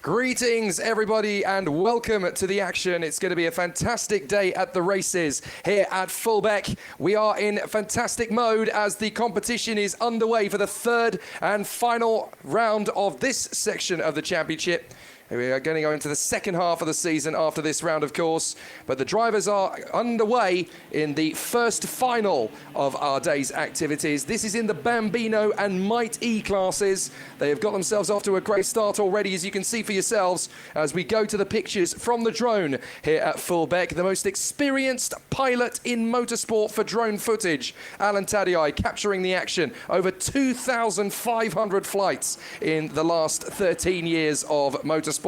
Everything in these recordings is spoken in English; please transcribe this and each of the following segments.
Greetings everybody and welcome to the action. It's going to be a fantastic day at the races here at Fulbeck. We are in fantastic mode as the competition is underway for the third and final round of this section of the championship. We are going to go into the second half of the season after this round, of course, but the drivers are underway in the first final of our day's activities. This is in the Bambino and Might E classes. They have got themselves off to a great start already, as you can see for yourselves, as we go to the pictures from the drone here at Fulbeck. The most experienced pilot in motorsport for drone footage, Alan Tadei, capturing the action. Over 2,500 flights in the last 13 years of motorsport.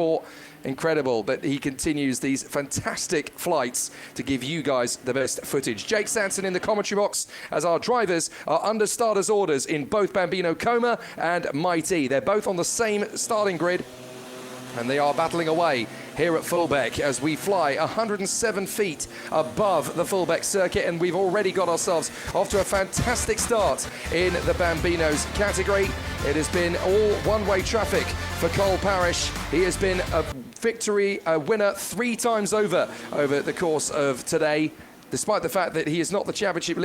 Incredible that he continues these fantastic flights to give you guys the best footage. Jake Sanson in the commentary box as our drivers are under starters orders in both Bambino Coma and Might E. They're both on the same starting grid and they are battling away here at Fulbeck as we fly 107 feet above the Fulbeck Circuit, and we've already got ourselves off to a fantastic start in the Bambinos category. It has been all one-way traffic for Cole Parrish. He has been a victory winner 3 times over the course of today. Despite the fact that he is not the championship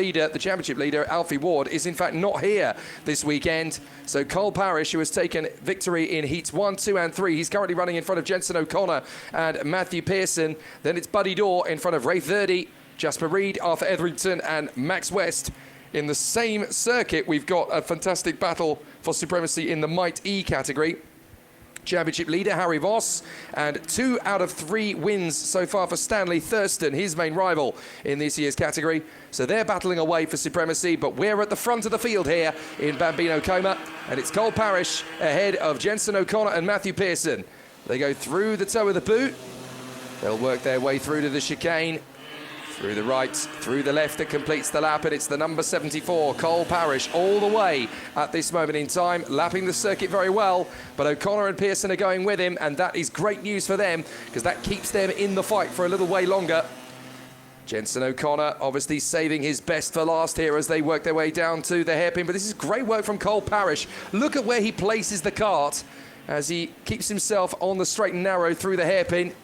leader, Alfie Ward, is in fact not here this weekend. So Cole Parrish, who has taken victory in heats 1, 2 and 3, he's currently running in front of Jensen O'Connor and Matthew Pearson. Then it's Buddy Dorr in front of Rafe Verdi, Jasper Reed, Arthur Etherington and Max West. In the same circuit, we've got a fantastic battle for supremacy in the Might E category. Championship leader Harry Voss, and 2 out of 3 wins so far for Stanley Thurston, his main rival in this year's category. So they're battling away for supremacy, but we're at the front of the field here in Bambino Coma, and it's Cole Parrish ahead of Jensen O'Connor and Matthew Pearson. They go through the toe of the boot. They'll work their way through to the chicane. Through the right, through the left, that completes the lap, and it's the number 74, Cole Parrish, all the way at this moment in time, lapping the circuit very well, but O'Connor and Pearson are going with him, and that is great news for them, because that keeps them in the fight for a little way longer. Jensen O'Connor obviously saving his best for last here as they work their way down to the hairpin, but this is great work from Cole Parrish. Look at where he places the kart as he keeps himself on the straight and narrow through the hairpin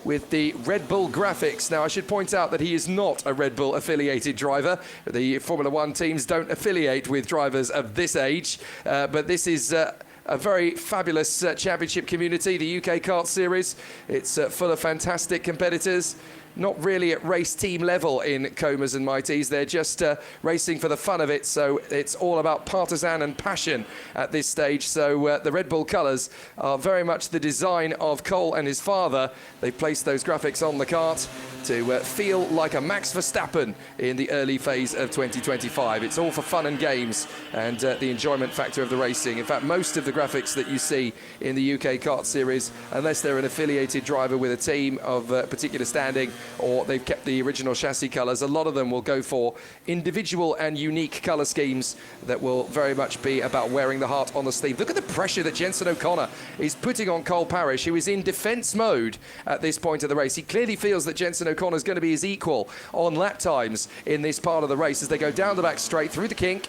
with the Red Bull graphics. Now, I should point out that he is not a Red Bull affiliated driver. The Formula One teams don't affiliate with drivers of this age, but this is a very fabulous championship community, the UK Kart Series. It's full of fantastic competitors. Not really at race team level in Comas and Might E's. They're just racing for the fun of it, so it's all about partisan and passion at this stage. So the Red Bull colours are very much the design of Cole and his father. They've placed those graphics on the kart to feel like a Max Verstappen in the early phase of 2025. It's all for fun and games and the enjoyment factor of the racing. In fact, most of the graphics that you see in the UK Kart Series, unless they're an affiliated driver with a team of particular standing, or they've kept the original chassis colours, a lot of them will go for individual and unique colour schemes that will very much be about wearing the heart on the sleeve. Look at the pressure that Jensen O'Connor is putting on Cole Parrish, who is in defence mode at this point of the race. He clearly feels that Jensen O'Connor is going to be his equal on lap times in this part of the race as they go down the back straight through the kink.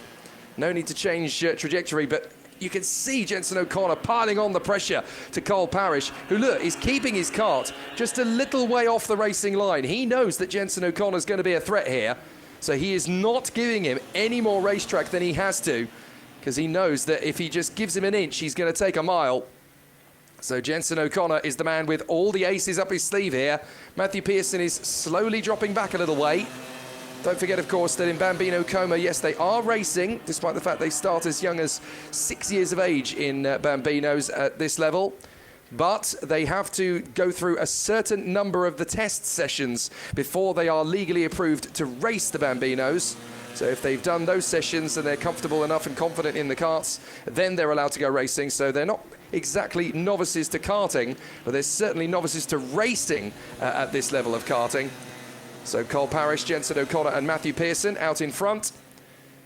No need to change trajectory, but you can see Jensen O'Connor piling on the pressure to Cole Parrish, who, look, is keeping his kart just a little way off the racing line. He knows that Jensen O'Connor is going to be a threat here, so he is not giving him any more racetrack than he has to, because he knows that if he just gives him an inch, he's going to take a mile. So Jensen O'Connor is the man with all the aces up his sleeve here. Matthew Pearson is slowly dropping back a little way. Don't forget, of course, that in Bambino Coma, yes, they are racing, despite the fact they start as young as 6 years of age in Bambinos at this level. But they have to go through a certain number of the test sessions before they are legally approved to race the Bambinos. So if they've done those sessions and they're comfortable enough and confident in the karts, then they're allowed to go racing. So they're not exactly novices to karting, but they're certainly novices to racing at this level of karting. So Cole Parrish, Jensen O'Connor and Matthew Pearson out in front.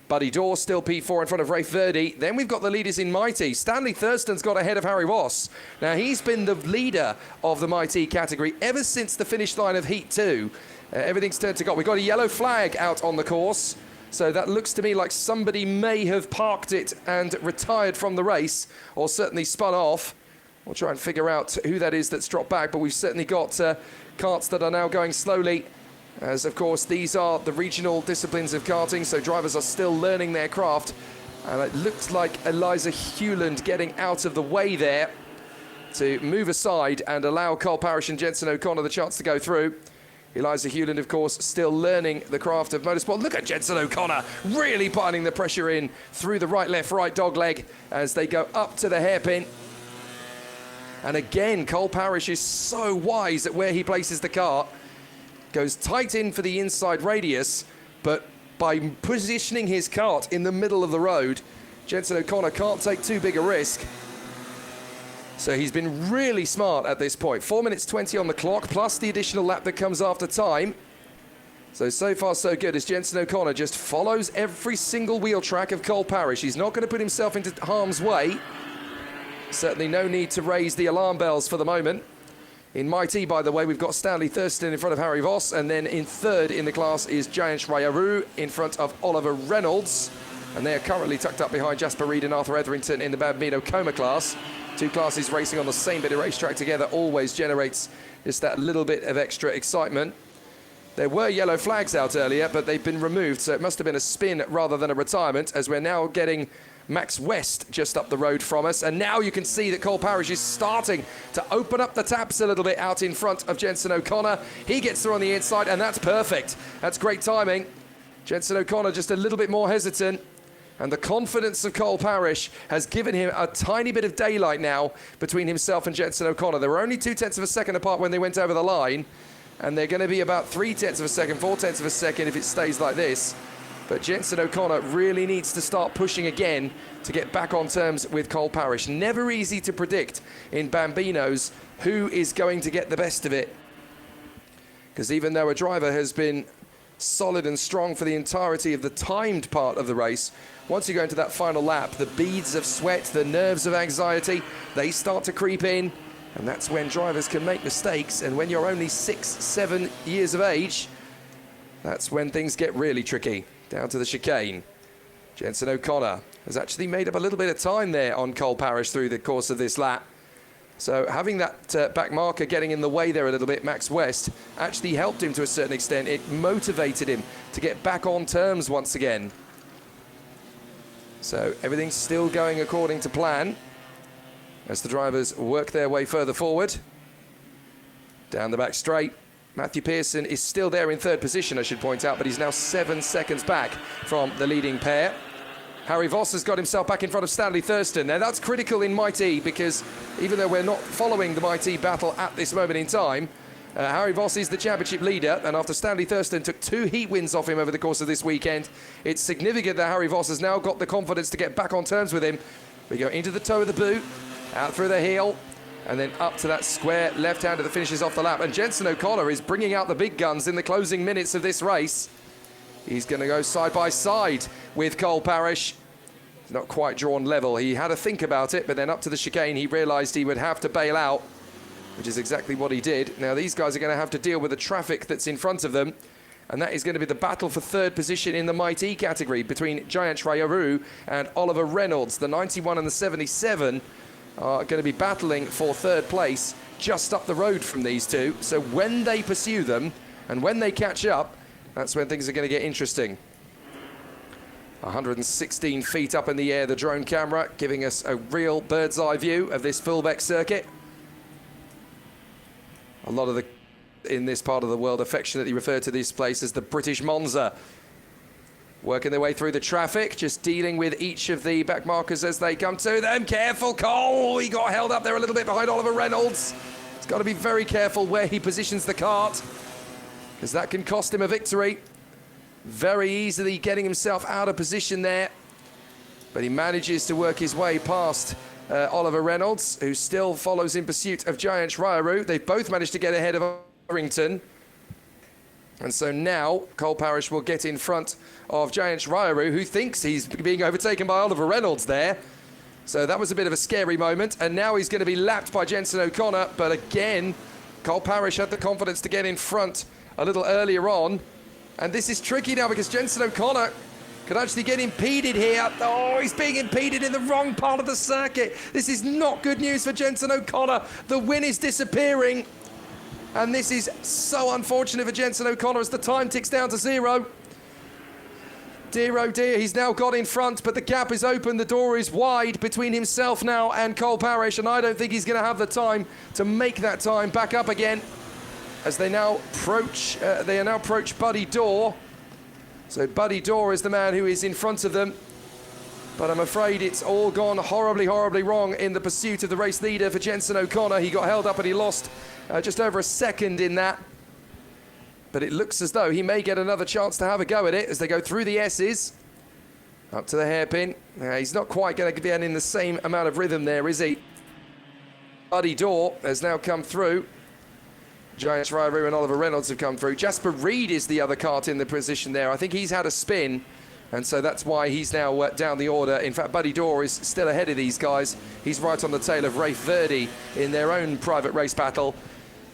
Buddy Dorr still P4 in front of Rafe Verdi. Then we've got the leaders in Might E. Stanley Thurston's got ahead of Harry Voss. Now, he's been the leader of the Might E category ever since the finish line of Heat 2. Everything's turned to gold. We've got a yellow flag out on the course. So that looks to me like somebody may have parked it and retired from the race, or certainly spun off. We'll try and figure out who that is that's dropped back, but we've certainly got karts that are now going slowly, as of course these are the regional disciplines of karting, so drivers are still learning their craft. And it looks like Eliza Hewland getting out of the way there to move aside and allow Cole Parrish and Jenson O'Connor the chance to go through. Eliza Hewland, of course, still learning the craft of motorsport. Look at Jenson O'Connor really putting the pressure in through the right, left, right dog leg as they go up to the hairpin. And again, Cole Parrish is so wise at where he places the kart. Goes tight in for the inside radius, but by positioning his kart in the middle of the road, Jenson O'Connor can't take too big a risk. So he's been really smart at this point. 4 minutes 20 on the clock, plus the additional lap that comes after time. So far so good as Jenson O'Connor just follows every single wheel track of Cole Parrish. He's not going to put himself into harm's way. Certainly no need to raise the alarm bells for the moment. In Mighty, by the way, we've got Stanley Thurston in front of Harry Voss, and then in third in the class is Jayansh Rayaru in front of Oliver Reynolds. And they are currently tucked up behind Jasper Reed and Arthur Etherington in the Bambino Coma class. Two classes racing on the same bit of racetrack together always generates just that little bit of extra excitement. There were yellow flags out earlier, but they've been removed, so it must have been a spin rather than a retirement, as we're now getting Max West just up the road from us. And now you can see that Cole Parrish is starting to open up the taps a little bit out in front of Jenson O'Connor. He gets through on the inside, and that's perfect. That's great timing. Jenson O'Connor just a little bit more hesitant. And the confidence of Cole Parrish has given him a tiny bit of daylight now between himself and Jenson O'Connor. They were only 0.2 of a second apart when they went over the line. And they're going to be about 0.3 of a second, 0.4 of a second if it stays like this. But Jenson O'Connor really needs to start pushing again to get back on terms with Cole Parrish. Never easy to predict in Bambinos who is going to get the best of it. Because even though a driver has been solid and strong for the entirety of the timed part of the race, once you go into that final lap, the beads of sweat, the nerves of anxiety, they start to creep in. And that's when drivers can make mistakes. And when you're only 6-7 years of age, that's when things get really tricky. Down to the chicane. Jenson O'Connor has actually made up a little bit of time there on Cole Parrish through the course of this lap. So having that back marker getting in the way there a little bit, Max West, actually helped him to a certain extent. It motivated him to get back on terms once again. So everything's still going according to plan as the drivers work their way further forward. Down the back straight. Matthew Pearson is still there in third position, I should point out, but he's now 7 seconds back from the leading pair. Harry Voss has got himself back in front of Stanley Thurston. Now that's critical in Mighty, because even though we're not following the Mighty battle at this moment in time, Harry Voss is the championship leader, and after Stanley Thurston took 2 heat wins off him over the course of this weekend, it's significant that Harry Voss has now got the confidence to get back on terms with him. We go into the toe of the boot, out through the heel, and then up to that square left-hander that finishes off the lap. And Jenson O'Connor is bringing out the big guns in the closing minutes of this race. He's going to go side by side with Cole Parrish. He's not quite drawn level. He had a think about it, but then up to the chicane, he realised he would have to bail out, which is exactly what he did. Now, these guys are going to have to deal with the traffic that's in front of them, and that is going to be the battle for third position in the Mighty category between Jayansh Rayaru and Oliver Reynolds. The 91 and the 77 are going to be battling for third place just up the road from these two. So when they pursue them and when they catch up, that's when things are going to get interesting. 116 feet up in the air, the drone camera, giving us a real bird's eye view of this Fulbeck circuit. A lot of the in this part of the world affectionately refer to this place as the British Monza. Working their way through the traffic, just dealing with each of the back markers as they come to them. Careful, Cole. He got held up there a little bit behind Oliver Reynolds. He's got to be very careful where he positions the kart, because that can cost him a victory. Very easily getting himself out of position there. But he manages to work his way past Oliver Reynolds, who still follows in pursuit of Jayansh Rayaru. They've both managed to get ahead of Harrington. And so now Cole Parrish will get in front of Jayansh Rayaru, who thinks he's being overtaken by Oliver Reynolds there. So that was a bit of a scary moment. And now he's going to be lapped by Jenson O'Connor. But again, Cole Parrish had the confidence to get in front a little earlier on. And this is tricky now because Jenson O'Connor could actually get impeded here. Oh, he's being impeded in the wrong part of the circuit. This is not good news for Jenson O'Connor. The win is disappearing. And this is so unfortunate for Jenson O'Connor as the time ticks down to 0. Dear oh dear, he's now got in front, but the gap is open. The door is wide between himself now and Cole Parrish, and I don't think he's going to have the time to make that time back up again as they now approach Buddy Dorr. So Buddy Dorr is the man who is in front of them. But I'm afraid it's all gone horribly, horribly wrong in the pursuit of the race leader for Jenson O'Connor. He got held up and he lost just over a second in that. But it looks as though he may get another chance to have a go at it as they go through the S's. Up to the hairpin. He's not quite going to be in the same amount of rhythm there, is he? Buddy Dorr has now come through. Giant Ryru and Oliver Reynolds have come through. Jasper Reed is the other kart in the position there. I think he's had a spin, and so that's why he's now down the order. In fact, Buddy Dorr is still ahead of these guys. He's right on the tail of Rafe Verdi in their own private race battle.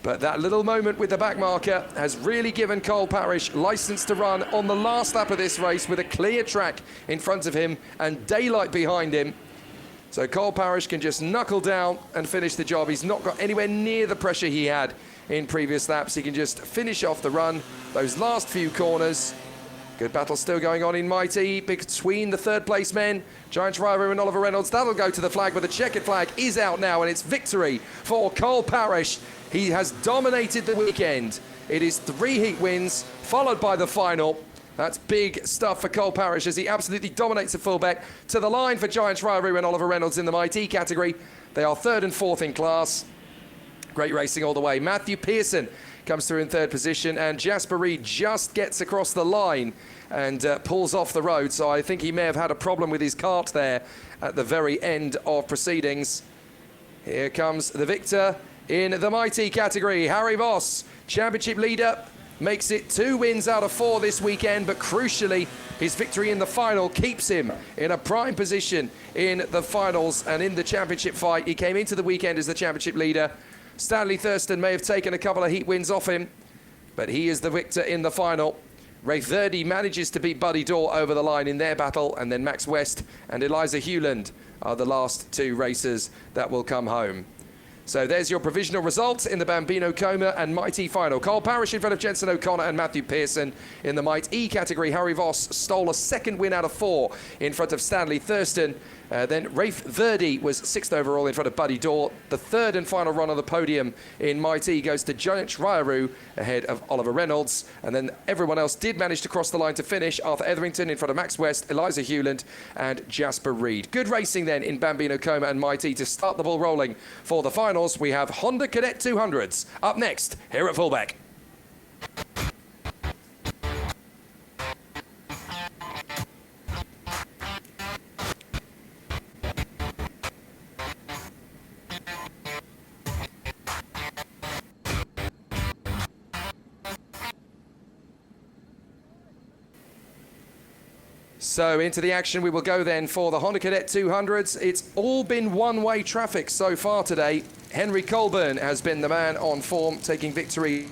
But that little moment with the back marker has really given Cole Parrish license to run on the last lap of this race with a clear track in front of him and daylight behind him. So Cole Parrish can just knuckle down and finish the job. He's not got anywhere near the pressure he had in previous laps. He can just finish off the run, those last few corners. Good battle still going on in Mighty between the third place men, Giant Ryru and Oliver Reynolds. That'll go to the flag, but the checkered flag is out now, and it's victory for Cole Parrish. He has dominated the weekend. It is 3 heat wins, followed by the final. That's big stuff for Cole Parrish as he absolutely dominates the Fulbeck. To the line for Giant Ryru and Oliver Reynolds in the Mighty category. They are 3rd and 4th in class. Great racing all the way. Matthew Pearson comes through in 3rd position, and Jasper Reed just gets across the line and pulls off the road. So I think he may have had a problem with his kart there at the very end of proceedings. Here comes the victor in the Mighty category. Harry Voss, championship leader, makes it 2 wins out of 4 this weekend, but crucially, his victory in the final keeps him in a prime position in the finals and in the championship fight. He came into the weekend as the championship leader. Stanley Thurston may have taken a couple of heat wins off him, but he is the victor in the final. Rafe Verdi manages to beat Buddy Dorr over the line in their battle, and then Max West and Eliza Hewland are the last 2 racers that will come home. So there's your provisional results in the Bambino Coma and Mighty final. Cole Parrish in front of Jenson O'Connor and Matthew Pearson. In the Might E category, Harry Voss stole a 2nd win out of 4 in front of Stanley Thurston. Then Rafe Verdi was 6th overall in front of Buddy Dorr. The 3rd and final run on the podium in Might E goes to Giant Ryru ahead of Oliver Reynolds. And then everyone else did manage to cross the line to finish. Arthur Etherington in front of Max West, Eliza Hewland and Jasper Reed. Good racing then in Bambino Coma and Might E to start the ball rolling for the finals. We have Honda Cadet 200s up next here at Fulbeck. So into the action we will go then for the Honda Cadet 200s. It's all been one-way traffic so far today. Henry Colburn has been the man on form, taking victory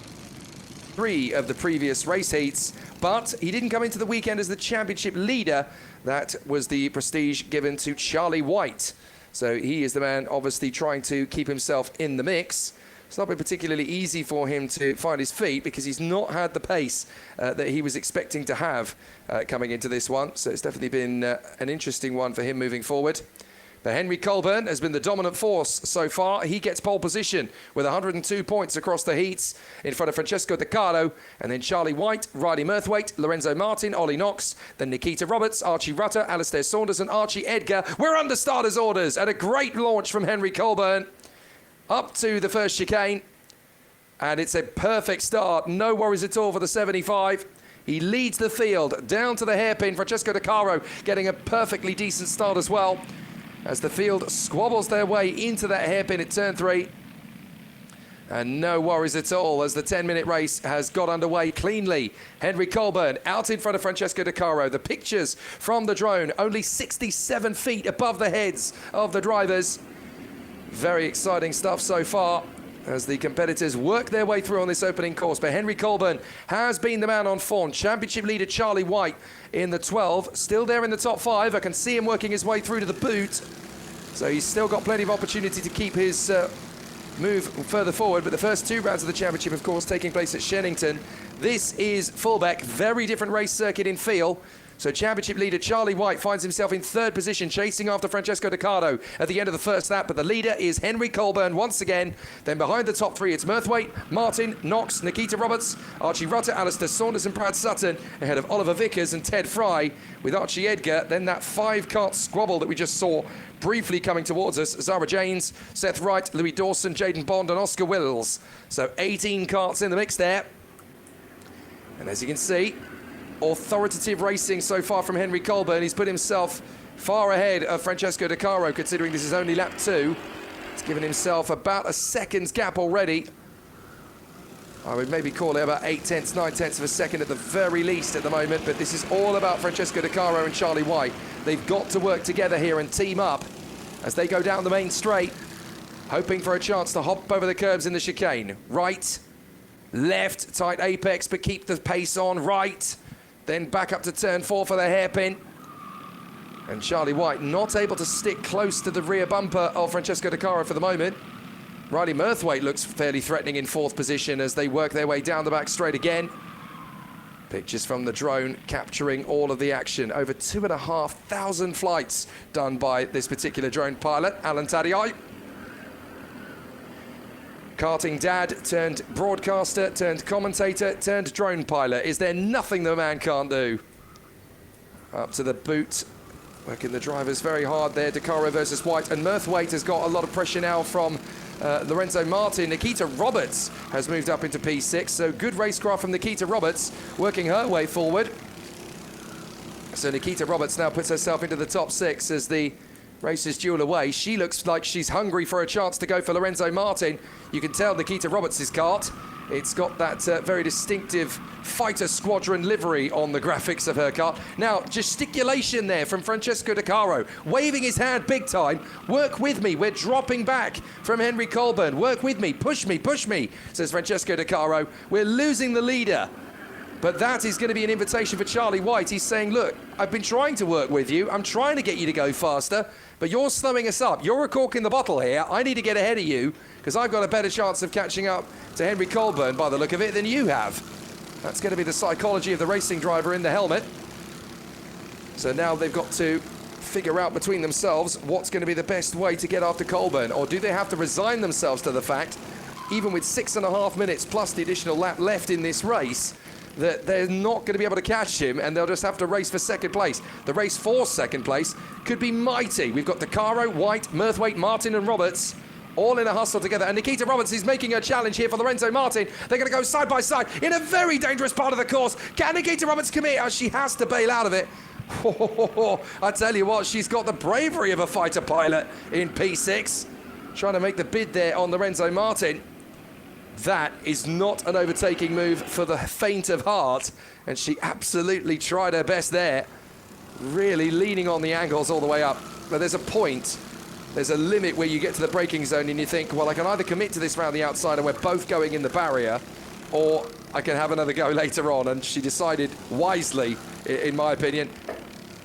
3 of the previous race heats, but he didn't come into the weekend as the championship leader. That was the prestige given to Charlie White. So he is the man obviously trying to keep himself in the mix. It's not been particularly easy for him to find his feet because he's not had the pace that he was expecting to have coming into this one. So it's definitely been an interesting one for him moving forward. But Henry Colburn has been the dominant force so far. He gets pole position with 102 points across the heats in front of Francesco De Carlo, and then Charlie White, Riley Murthwaite, Lorenzo Martin, Ollie Knox, then Nikita Roberts, Archie Rutter, Alistair Saunders and Archie Edgar. We're under starters orders and a great launch from Henry Colburn. Up to the first chicane, and it's a perfect start. No worries at all for the 75. He leads the field down to the hairpin. Francesco De Caro getting a perfectly decent start as well as the field squabbles their way into that hairpin at turn 3. And no worries at all as the 10-minute race has got underway cleanly. Henry Colburn out in front of Francesco De Caro. The pictures from the drone, only 67 feet above the heads of the drivers. Very exciting stuff so far. as the competitors work their way through on this opening course. But Henry Colburn has been the man on form. Championship leader Charlie White in the 12, still there in the top 5. I can see him working his way through to the boot. So he's still got plenty of opportunity to keep his move further forward. But the first 2 rounds of the championship, of course, taking place at Shenington. This is Fulbeck, very different race circuit in feel. So championship leader Charlie White finds himself in 3rd position, chasing after Francesco Decaro at the end of the first lap. But the leader is Henry Colburn once again. Then behind the top 3, it's Murthwaite, Martin, Knox, Nikita Roberts, Archie Rutter, Alistair Saunders and Brad Sutton, ahead of Oliver Vickers and Ted Fry, with Archie Edgar. Then that 5-kart squabble that we just saw briefly coming towards us. Zara Janes, Seth Wright, Louis Dawson, Jaden Bond and Oscar Wills. So 18 karts in the mix there. And as you can see, authoritative racing so far from Henry Colburn. He's put himself far ahead of Francesco Decaro, considering this is only lap 2. He's given himself about a second's gap already. I would maybe call it about 8/10, 9/10 of a second at the very least at the moment, but this is all about Francesco Decaro and Charlie White. They've got to work together here and team up as they go down the main straight, hoping for a chance to hop over the curbs in the chicane. Right, left, tight apex, but keep the pace on. Right, then back up to turn 4 for the hairpin. And Charlie White not able to stick close to the rear bumper of Francesco Decaro for the moment. Riley Murthwaite looks fairly threatening in 4th position as they work their way down the back straight again. Pictures from the drone capturing all of the action. Over 2,500 flights done by this particular drone pilot, Alan Tadiai. Karting dad turned broadcaster, turned commentator, turned drone pilot. Is there nothing the man can't do? Up to the boot, working the drivers very hard there. Decaro versus White, and Murthwaite has got a lot of pressure now from Lorenzo Martin. Nikita Roberts has moved up into P6, so good racecraft from Nikita Roberts, working her way forward. So Nikita Roberts now puts herself into the top 6 as the race is duel away. She looks like she's hungry for a chance to go for Lorenzo Martin. You can tell Nikita Roberts' kart. It's got that very distinctive fighter squadron livery on the graphics of her kart. Now, gesticulation there from Francesco Decaro, waving his hand big time. Work with me, we're dropping back from Henry Colburn. Work with me, push me, says Francesco Decaro. We're losing the leader. But that is going to be an invitation for Charlie White. He's saying, look, I've been trying to work with you. I'm trying to get you to go faster, but you're slowing us up. You're a cork in the bottle here. I need to get ahead of you because I've got a better chance of catching up to Henry Colburn by the look of it than you have. That's going to be the psychology of the racing driver in the helmet. So now they've got to figure out between themselves what's going to be the best way to get after Colburn, or do they have to resign themselves to the fact, even with 6.5 minutes plus the additional lap left in this race, that they're not going to be able to catch him and they'll just have to race for second place. The race for second place could be mighty. We've got Decaro, White, Murthwaite, Martin and Roberts all in a hustle together. And Nikita Roberts is making a challenge here for Lorenzo Martin. They're going to go side by side in a very dangerous part of the course. Can Nikita Roberts commit? Oh, she has to bail out of it. I tell you what, she's got the bravery of a fighter pilot in P6. Trying to make the bid there on Lorenzo Martin. That is not an overtaking move for the faint of heart, and she absolutely tried her best there, really leaning on the angles all the way up. But there's a point, there's a limit where you get to the braking zone and you think, well, I can either commit to this round the outside and we're both going in the barrier, or I can have another go later on. And she decided wisely, in my opinion,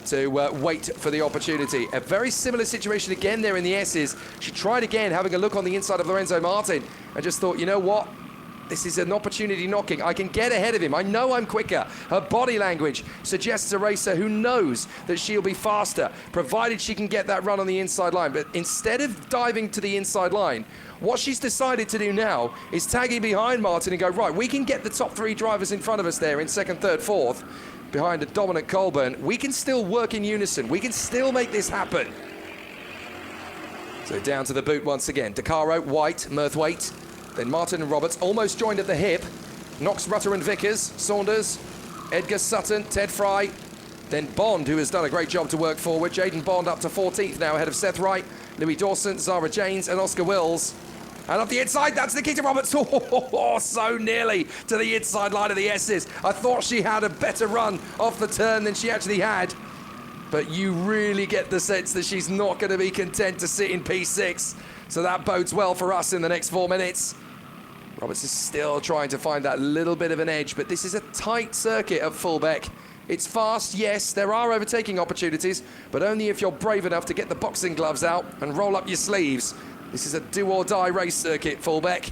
to wait for the opportunity. A very similar situation again there in the S's. She tried again, having a look on the inside of Lorenzo Martin, and just thought, you know what? This is an opportunity knocking. I can get ahead of him. I know I'm quicker. Her body language suggests a racer who knows that she'll be faster, provided she can get that run on the inside line. But instead of diving to the inside line, what she's decided to do now is tag in behind Martin and go, right, we can get the top 3 drivers in front of us there in 2nd, 3rd, 4th, behind a dominant Colburn. We can still work in unison. We can still make this happen. So down to the boot once again. Decaro, White, Murthwaite, then Martin and Roberts almost joined at the hip. Knox, Rutter and Vickers, Saunders, Edgar, Sutton, Ted Fry, then Bond, who has done a great job to work forward. Jaden Bond up to 14th now, ahead of Seth Wright, Louis Dawson, Zara Janes and Oscar Wills. And off the inside, that's Nikita Roberts. Oh, so nearly to the inside line of the S's. I thought she had a better run off the turn than she actually had. But you really get the sense that she's not going to be content to sit in P6. So that bodes well for us in the next 4 minutes. Roberts is still trying to find that little bit of an edge, but this is a tight circuit at Fulbeck. It's fast, yes, there are overtaking opportunities, but only if you're brave enough to get the boxing gloves out and roll up your sleeves. This is a do-or-die race circuit, Fulbeck.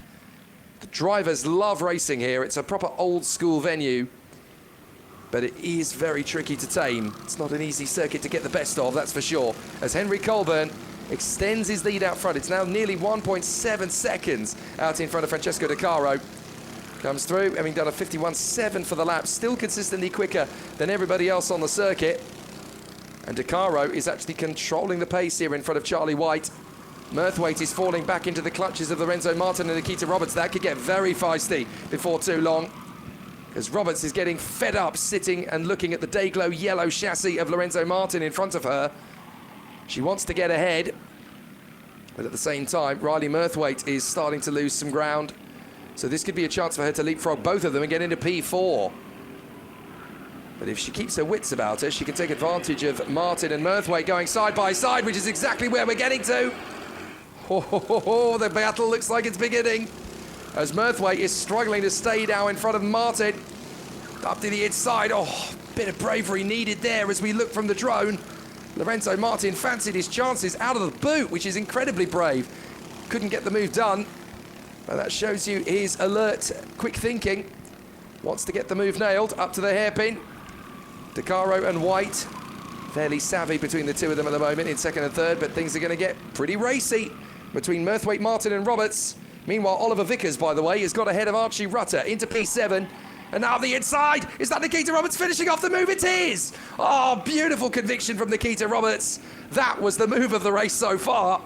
The drivers love racing here. It's a proper old-school venue, but it is very tricky to tame. It's not an easy circuit to get the best of, that's for sure. As Henry Colburn extends his lead out front. It's now nearly 1.7 seconds out in front of Francesco De Caro. Comes through, having done a 51.7 for the lap, still consistently quicker than everybody else on the circuit. And De Caro is actually controlling the pace here in front of Charlie White. Murthwaite is falling back into the clutches of Lorenzo Martin and Nikita Roberts. That could get very feisty before too long, as Roberts is getting fed up sitting and looking at the day-glow yellow chassis of Lorenzo Martin in front of her. She wants to get ahead, but at the same time, Riley Murthwaite is starting to lose some ground. So this could be a chance for her to leapfrog both of them and get into P4. But if she keeps her wits about her, she can take advantage of Martin and Murthwaite going side by side, which is exactly where we're getting to. Oh, the battle looks like it's beginning, as Murthwaite is struggling to stay now in front of Martin. Up to the inside. Oh, bit of bravery needed there as we look from the drone. Lorenzo Martin fancied his chances out of the boot, which is incredibly brave. Couldn't get the move done. But that shows you his alert, quick thinking. Wants to get the move nailed up to the hairpin. De Caro and White, fairly savvy between the two of them at the moment in second and third, but things are going to get pretty racy between Murthwaite, Martin and Roberts. Meanwhile, Oliver Vickers, by the way, has got ahead of Archie Rutter into P7. And now the inside. Is that Nikita Roberts finishing off the move? It is! Oh, beautiful conviction from Nikita Roberts. That was the move of the race so far.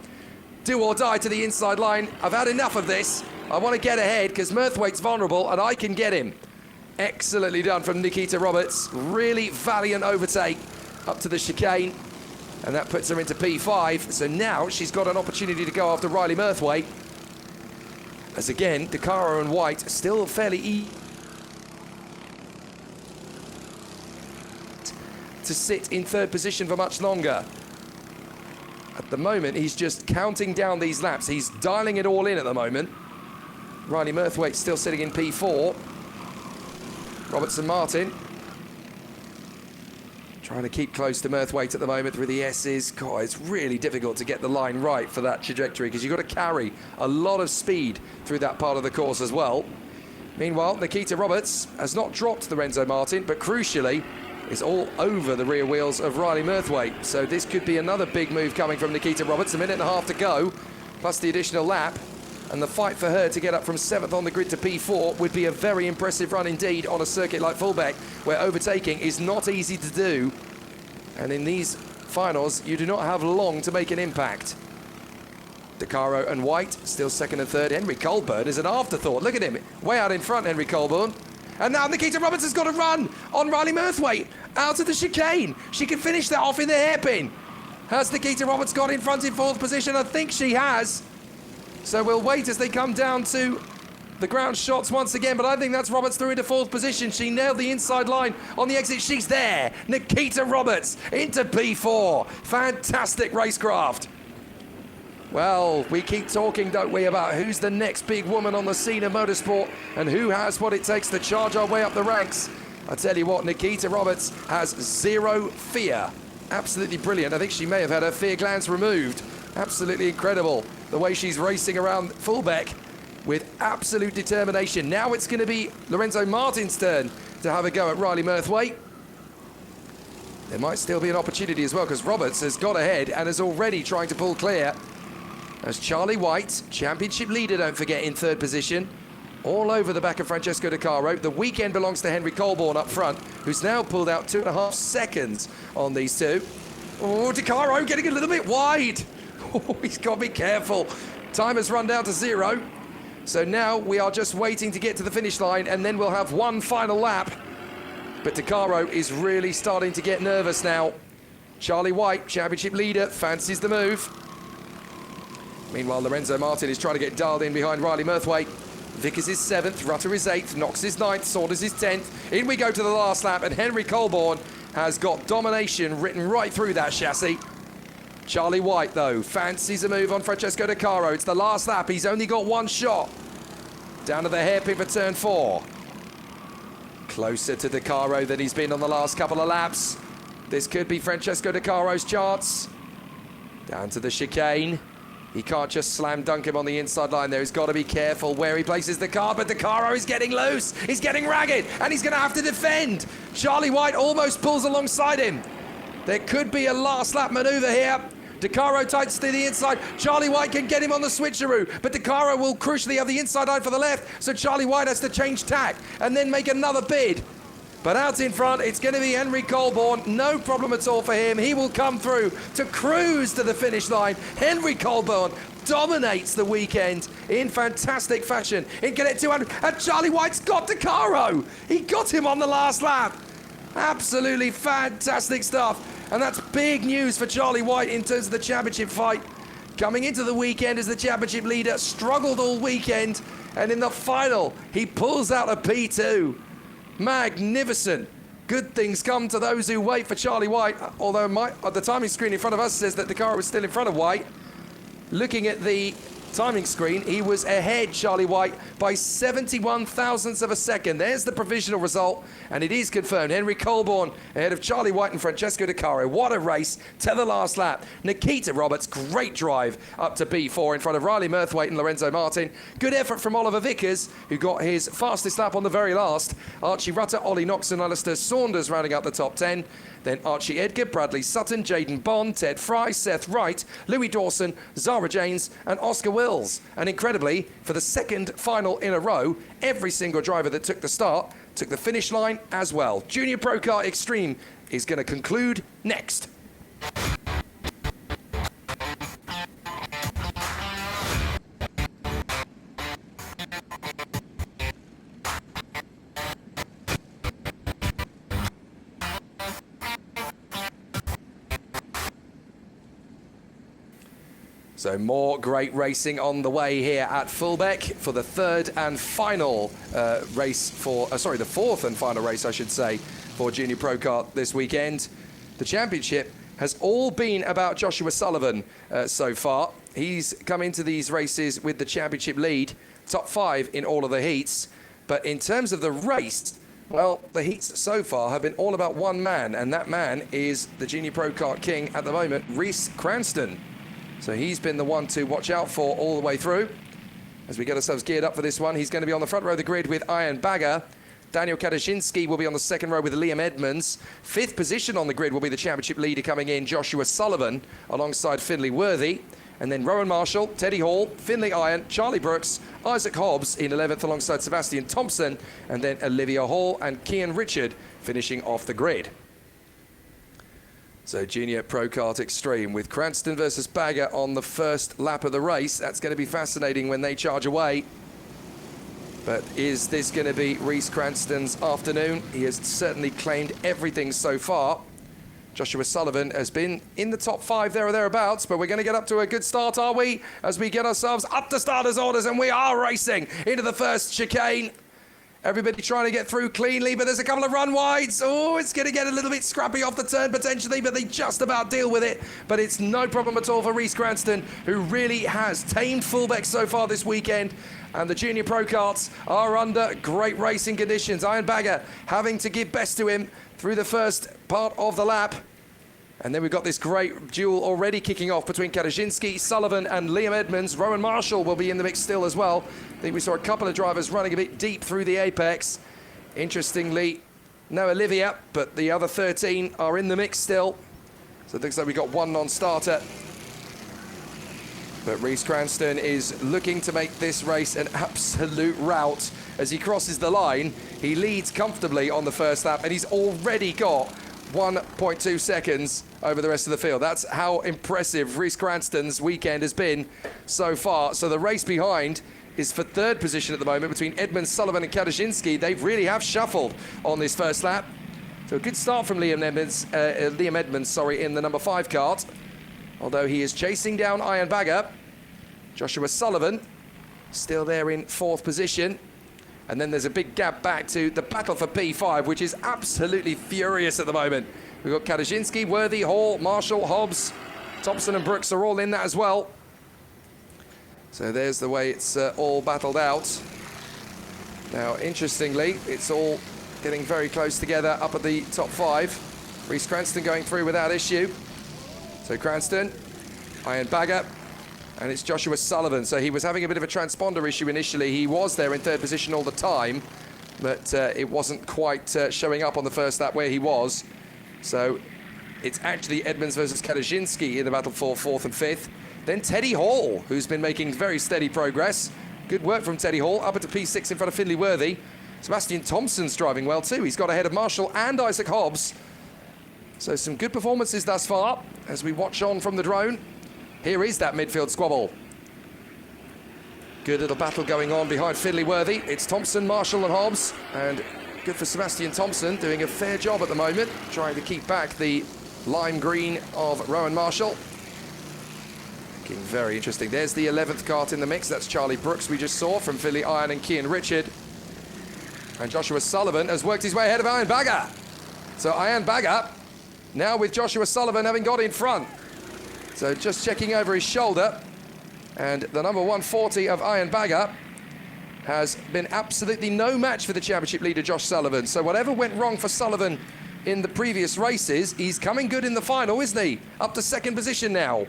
Do or die to the inside line. I've had enough of this. I want to get ahead because Murthwaite's vulnerable and I can get him. Excellently done from Nikita Roberts. Really valiant overtake up to the chicane. And that puts her into P5. So now she's got an opportunity to go after Riley Murthwaite. As again, De Caro and White still fairly to sit in third position for much longer. At the moment, he's just counting down these laps. He's dialing it all in at the moment. Riley Murthwaite still sitting in P4. Roberts and Martin trying to keep close to Murthwaite at the moment through the S's. God, it's really difficult to get the line right for that trajectory because you've got to carry a lot of speed through that part of the course as well. Meanwhile, Nikita Roberts has not dropped Lorenzo Martin, but crucially, is all over the rear wheels of Riley Murthwaite. So this could be another big move coming from Nikita Roberts. A minute and a half to go, plus the additional lap. And the fight for her to get up from 7th on the grid to P4 would be a very impressive run indeed on a circuit like Fulbeck, where overtaking is not easy to do. And in these finals, you do not have long to make an impact. De Caro and White still second and third. Henry Colburn is an afterthought. Look at him, way out in front, Henry Colburn. And now Nikita Roberts has got a run on Riley Murthwaite out of the chicane. She can finish that off in the hairpin. Has Nikita Roberts got in front in fourth position? I think she has. So we'll wait as they come down to the ground shots once again, but I think that's Roberts through into fourth position. She nailed the inside line on the exit. She's there. Nikita Roberts into P4. Fantastic racecraft. Well, we keep talking, don't we, about who's the next big woman on the scene of motorsport and who has what it takes to charge our way up the ranks. I tell you what, Nikita Roberts has zero fear. Absolutely brilliant. I think she may have had her fear glands removed. Absolutely incredible, the way she's racing around Fulbeck with absolute determination. Now it's going to be Lorenzo Martin's turn to have a go at Riley Murthwaite. There might still be an opportunity as well because Roberts has got ahead and is already trying to pull clear. As Charlie White, championship leader, don't forget, in third position, all over the back of Francesco De Caro. The weekend belongs to Henry Colburn up front, who's now pulled out 2.5 seconds on these two. Oh, De Caro getting a little bit wide. Oh, he's got to be careful. Time has run down to 0. So now we are just waiting to get to the finish line, and then we'll have one final lap. But De Caro is really starting to get nervous now. Charlie White, championship leader, fancies the move. Meanwhile, Lorenzo Martin is trying to get dialed in behind Riley Murthwaite. Vickers is 7th, Rutter is 8th, Knox is 9th, Saunders is 10th. In we go to the last lap, and Henry Colburn has got domination written right through that chassis. Charlie White, though, fancies a move on Francesco De Caro. It's the last lap. He's only got one shot. Down to the hairpin for turn 4. Closer to De Caro than he's been on the last couple of laps. This could be Francesco De Caro's chance. Down to the chicane. He can't just slam dunk him on the inside line there. He's got to be careful where he places the car, but De Caro is getting loose. He's getting ragged, and he's going to have to defend. Charlie White almost pulls alongside him. There could be a last lap maneuver here. De Caro tightens to the inside. Charlie White can get him on the switcheroo, but De Caro will crucially have the inside line for the left, so Charlie White has to change tack and then make another bid. But out in front, it's going to be Henry Colborne. No problem at all for him. He will come through to cruise to the finish line. Henry Colborne dominates the weekend in fantastic fashion in Cadet 200. And Charlie White's got De Caro. He got him on the last lap. Absolutely fantastic stuff. And that's big news for Charlie White in terms of the championship fight. Coming into the weekend as the championship leader, struggled all weekend. And in the final, he pulls out a P2. Magnificent. Good things come to those who wait for Charlie White, although the timing screen in front of us says that De Caro was still in front of White. Looking at the timing screen, he was ahead, Charlie White, by 71 thousandths of a second. There's the provisional result, and it is confirmed. Henry Colborne ahead of Charlie White and Francesco De Caro. What a race to the last lap. Nikita Roberts, great drive up to B4 in front of Riley Murthwaite and Lorenzo Martin. Good effort from Oliver Vickers, who got his fastest lap on the very last. Archie Rutter, Ollie Knox and Alistair Saunders rounding up the top 10. Then Archie Edgar, Bradley Sutton, Jaden Bond, Ted Fry, Seth Wright, Louis Dawson, Zara Janes and Oscar Wills. And incredibly, for the second final in a row, every single driver that took the start took the finish line as well. Junior Pro Kart Extreme is going to conclude next. So more great racing on the way here at Fulbeck for the third and final race for, the fourth and final race, I should say, for Junior Pro Kart this weekend. The championship has all been about Joshua Sullivan so far. He's come into these races with the championship lead, top 5 in all of the heats. But in terms of the race, well, the heats so far have been all about one man, and that man is the Junior Pro Kart king at the moment, Reese Cranston. So he's been the one to watch out for all the way through. As we get ourselves geared up for this one, he's going to be on the front row of the grid with Ian Bagger. Daniel Kadashinsky will be on the second row with Liam Edmonds. 5th position on the grid will be the championship leader coming in, Joshua Sullivan, alongside Finlay Worthy. And then Rowan Marshall, Teddy Hall, Finlay Iron, Charlie Brooks, Isaac Hobbs in 11th alongside Sebastian Thompson, and then Olivia Hall and Kian Richard finishing off the grid. So Junior Pro Kart Extreme with Cranston versus Bagger on the first lap of the race. That's going to be fascinating when they charge away. But is this going to be Reese Cranston's afternoon? He has certainly claimed everything so far. Joshua Sullivan has been in the top 5 there or thereabouts, but we're going to get up to a good start, are we? As we get ourselves up to starters' orders, and we are racing into the first chicane. Everybody trying to get through cleanly, but there's a couple of run wides. Oh, it's going to get a little bit scrappy off the turn potentially, but they just about deal with it. But it's no problem at all for Reese Cranston, who really has tamed Fulbeck so far this weekend. And the Junior Pro Karts are under great racing conditions. Ian Bagger having to give best to him through the first part of the lap. And then we've got this great duel already kicking off between Kadashinsky, Sullivan and Liam Edmonds. Rowan Marshall will be in the mix still as well. I think we saw a couple of drivers running a bit deep through the apex. Interestingly, no Olivia, but the other 13 are in the mix still. So it looks like we've got one non-starter. But Reese Cranston is looking to make this race an absolute rout. As he crosses the line, he leads comfortably on the first lap, and he's already got 1.2 seconds over the rest of the field. That's how impressive Reese Cranston's weekend has been so far. So the race behind is for third position at the moment between Edmonds, Sullivan and Kadashinsky. They really have shuffled on this first lap. So a good start from Liam Edmonds, in the number 5 kart. Although he is chasing down Ian Bagger. Joshua Sullivan still there in 4th position. And then there's a big gap back to the battle for P5, which is absolutely furious at the moment. We've got Kadashinsky, Worthy, Hall, Marshall, Hobbs, Thompson and Brooks are all in that as well. So there's the way it's all battled out. Now, interestingly, it's all getting very close together up at the top 5. Reece Cranston going through without issue. So Cranston, Ian Bagger, and it's Joshua Sullivan. So he was having a bit of a transponder issue initially. He was there in 3rd position all the time, but it wasn't quite showing up on the first lap where he was. So it's actually Edmonds versus Kadaszynski in the battle for 4th and 5th. Then Teddy Hall, who's been making very steady progress. Good work from Teddy Hall, up into P6 in front of Finley Worthy. Sebastian Thompson's driving well too. He's got ahead of Marshall and Isaac Hobbs. So some good performances thus far as we watch on from the drone. Here is that midfield squabble. Good little battle going on behind Finley Worthy. It's Thompson, Marshall and Hobbs. And good for Sebastian Thompson, doing a fair job at the moment, trying to keep back the lime green of Rowan Marshall. Looking very interesting. There's the 11th kart in the mix. That's Charlie Brooks we just saw from Finley Iron and Cian Richard. And Joshua Sullivan has worked his way ahead of Ian Bagger. So Ian Bagger now with Joshua Sullivan having got in front. So just checking over his shoulder. And the number 140 of Ian Bagger has been absolutely no match for the championship leader, Josh Sullivan. So whatever went wrong for Sullivan in the previous races, he's coming good in the final, isn't he? Up to 2nd position now.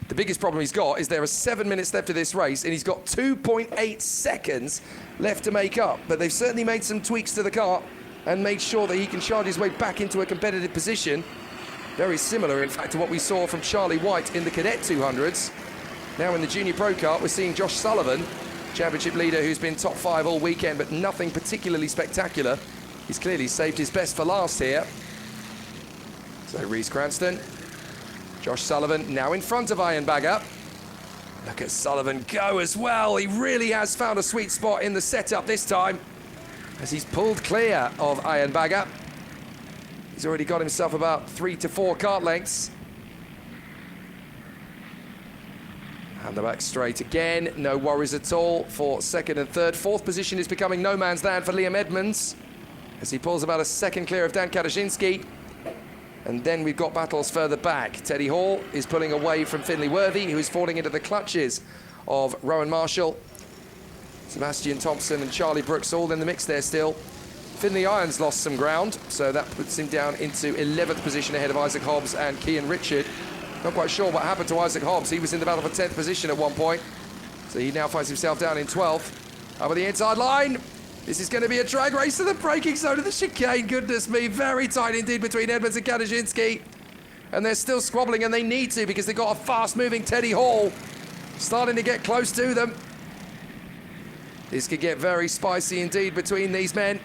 The biggest problem he's got is there are 7 minutes left of this race, and he's got 2.8 seconds left to make up. But they've certainly made some tweaks to the car and made sure that he can charge his way back into a competitive position. Very similar, in fact, to what we saw from Charlie White in the Cadet 200s. Now in the Junior Pro Kart, we're seeing Josh Sullivan, championship leader, who's been top 5 all weekend, but nothing particularly spectacular. He's clearly saved his best for last here. So Reece Cranston, Josh Sullivan now in front of Ian Bagger. Look at Sullivan go as well. He really has found a sweet spot in the setup this time as he's pulled clear of Ian Bagger. He's already got himself about 3 to 4 kart lengths. And the back straight again. No worries at all for 2nd and 3rd. 4th position is becoming no man's land for Liam Edmonds as he pulls about a 2nd clear of Dan Kadaszynski. And then we've got battles further back. Teddy Hall is pulling away from Finley Worthy, who is falling into the clutches of Rowan Marshall. Sebastian Thompson and Charlie Brooks all in the mix there still. Finley Irons lost some ground, so that puts him down into 11th position ahead of Isaac Hobbs and Cian Richard. Not quite sure what happened to Isaac Hobbs. He was in the battle for 10th position at one point. So he now finds himself down in 12th. Over the inside line. This is going to be a drag race to the braking zone of the chicane. Goodness me, very tight indeed between Edmonds and Kadaszynski. And they're still squabbling, and they need to because they've got a fast-moving Teddy Hall starting to get close to them. This could get very spicy indeed between these men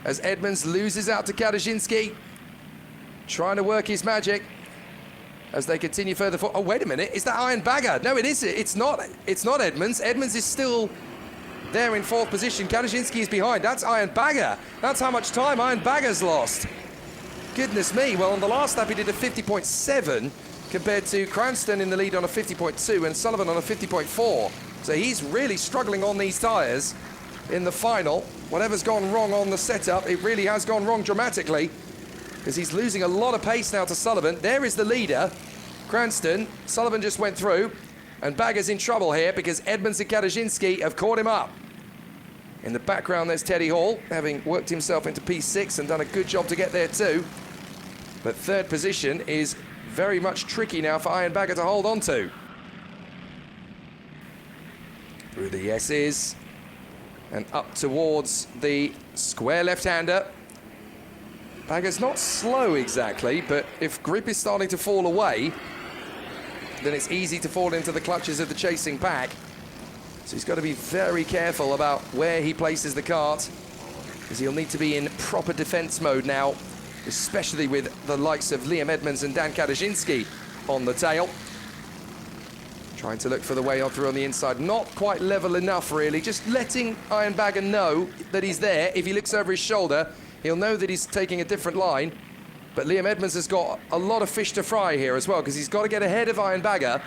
as Edmonds loses out to Kadaszynski, trying to work his magic as they continue further forward. Oh, wait a minute, is that Ian Bagger? No, it isn't. It's not Edmonds. Edmonds is still there in 4th position. Kadaszynski is behind. That's Ian Bagger. That's how much time Ian Bagger's lost. Goodness me. Well, on the last lap, he did a 50.7 compared to Cranston in the lead on a 50.2 and Sullivan on a 50.4. So he's really struggling on these tyres in the final. Whatever's gone wrong on the setup, it really has gone wrong dramatically because he's losing a lot of pace now to Sullivan. There is the leader, Cranston. Sullivan just went through, and Bagger's in trouble here because Edmonds and Kadaszynski have caught him up. In the background, there's Teddy Hall, having worked himself into P6 and done a good job to get there too. But 3rd position is very much tricky now for Ian Bagger to hold on to. Through the S's and up towards the square left-hander. Bagger's not slow exactly, but if grip is starting to fall away, then it's easy to fall into the clutches of the chasing pack. So he's got to be very careful about where he places the kart, because he'll need to be in proper defense mode now, especially with the likes of Liam Edmonds and Dan Kadaszynski on the tail. Trying to look for the way on through on the inside. Not quite level enough, really. Just letting Ian Bagger know that he's there. If he looks over his shoulder, he'll know that he's taking a different line. But Liam Edmonds has got a lot of fish to fry here as well, because he's got to get ahead of Ian Bagger,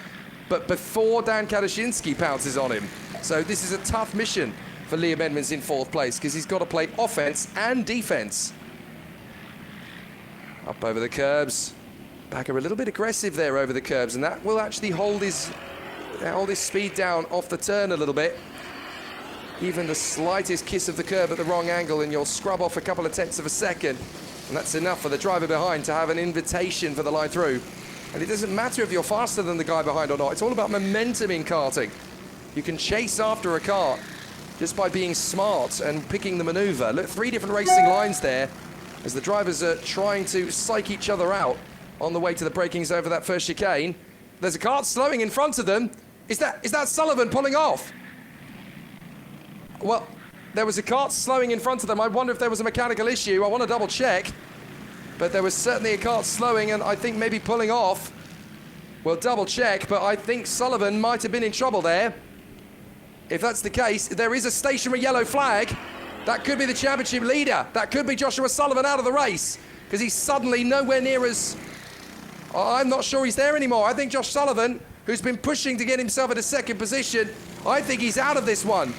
but before Dan Kadaszynski pounces on him. So this is a tough mission for Liam Edmonds in 4th place, because he's got to play offense and defense. Up over the curbs. Bagger a little bit aggressive there over the curbs, and that will actually hold his speed down off the turn a little bit. even the slightest kiss of the curb at the wrong angle and you'll scrub off a couple of tenths of a second. And that's enough for the driver behind to have an invitation for the line through. And it doesn't matter if you're faster than the guy behind or not. It's all about momentum in karting. You can chase after a kart just by being smart and picking the maneuver. Look, 3 different racing lines there as the drivers are trying to psych each other out on the way to the breakings over that first chicane. There's a kart slowing in front of them. Is that Sullivan pulling off? Well, there was a kart slowing in front of them. I wonder if there was a mechanical issue. I want to double check. But there was certainly a kart slowing and I think maybe pulling off. We'll double check, but I think Sullivan might have been in trouble there. If that's the case, there is a stationary yellow flag. That could be the championship leader. That could be Joshua Sullivan out of the race because he's suddenly nowhere near as... I'm not sure he's there anymore. I think Josh Sullivan, who's been pushing to get himself at a second position, I think he's out of this one.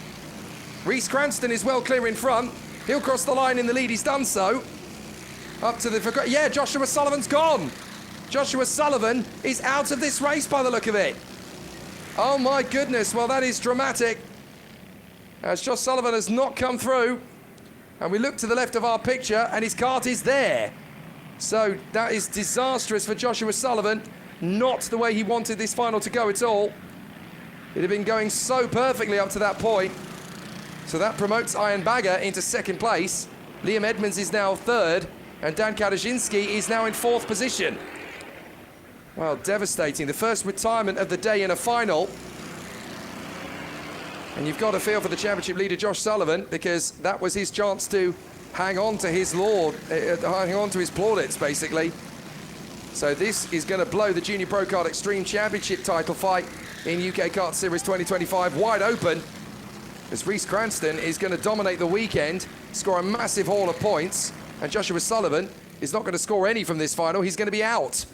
Reece Cranston is well clear in front. He'll cross the line in the lead. He's done so. Up to the... Yeah, Joshua Sullivan's gone. Joshua Sullivan is out of this race by the look of it. Oh, my goodness. Well, that is dramatic. As Josh Sullivan has not come through. And we look to the left of our picture, and his kart is there. So that is disastrous for Joshua Sullivan. Not the way he wanted this final to go at all. It had been going so perfectly up to that point. So that promotes Ian Bagger into second place. Liam Edmonds is now third. And Dan Kadaszynski is now in fourth position. Well, devastating. The first retirement of the day in a final. And you've got to feel for the championship leader, Josh Sullivan, because that was his chance to hang on to his hang on to his plaudits, basically. So this is going to blow the Junior Pro Kart Extreme Championship title fight in UK Kart Series 2025 wide open, as Reece Cranston is going to dominate the weekend, score a massive haul of points, and Joshua Sullivan is not going to score any from this final. He's going to be out.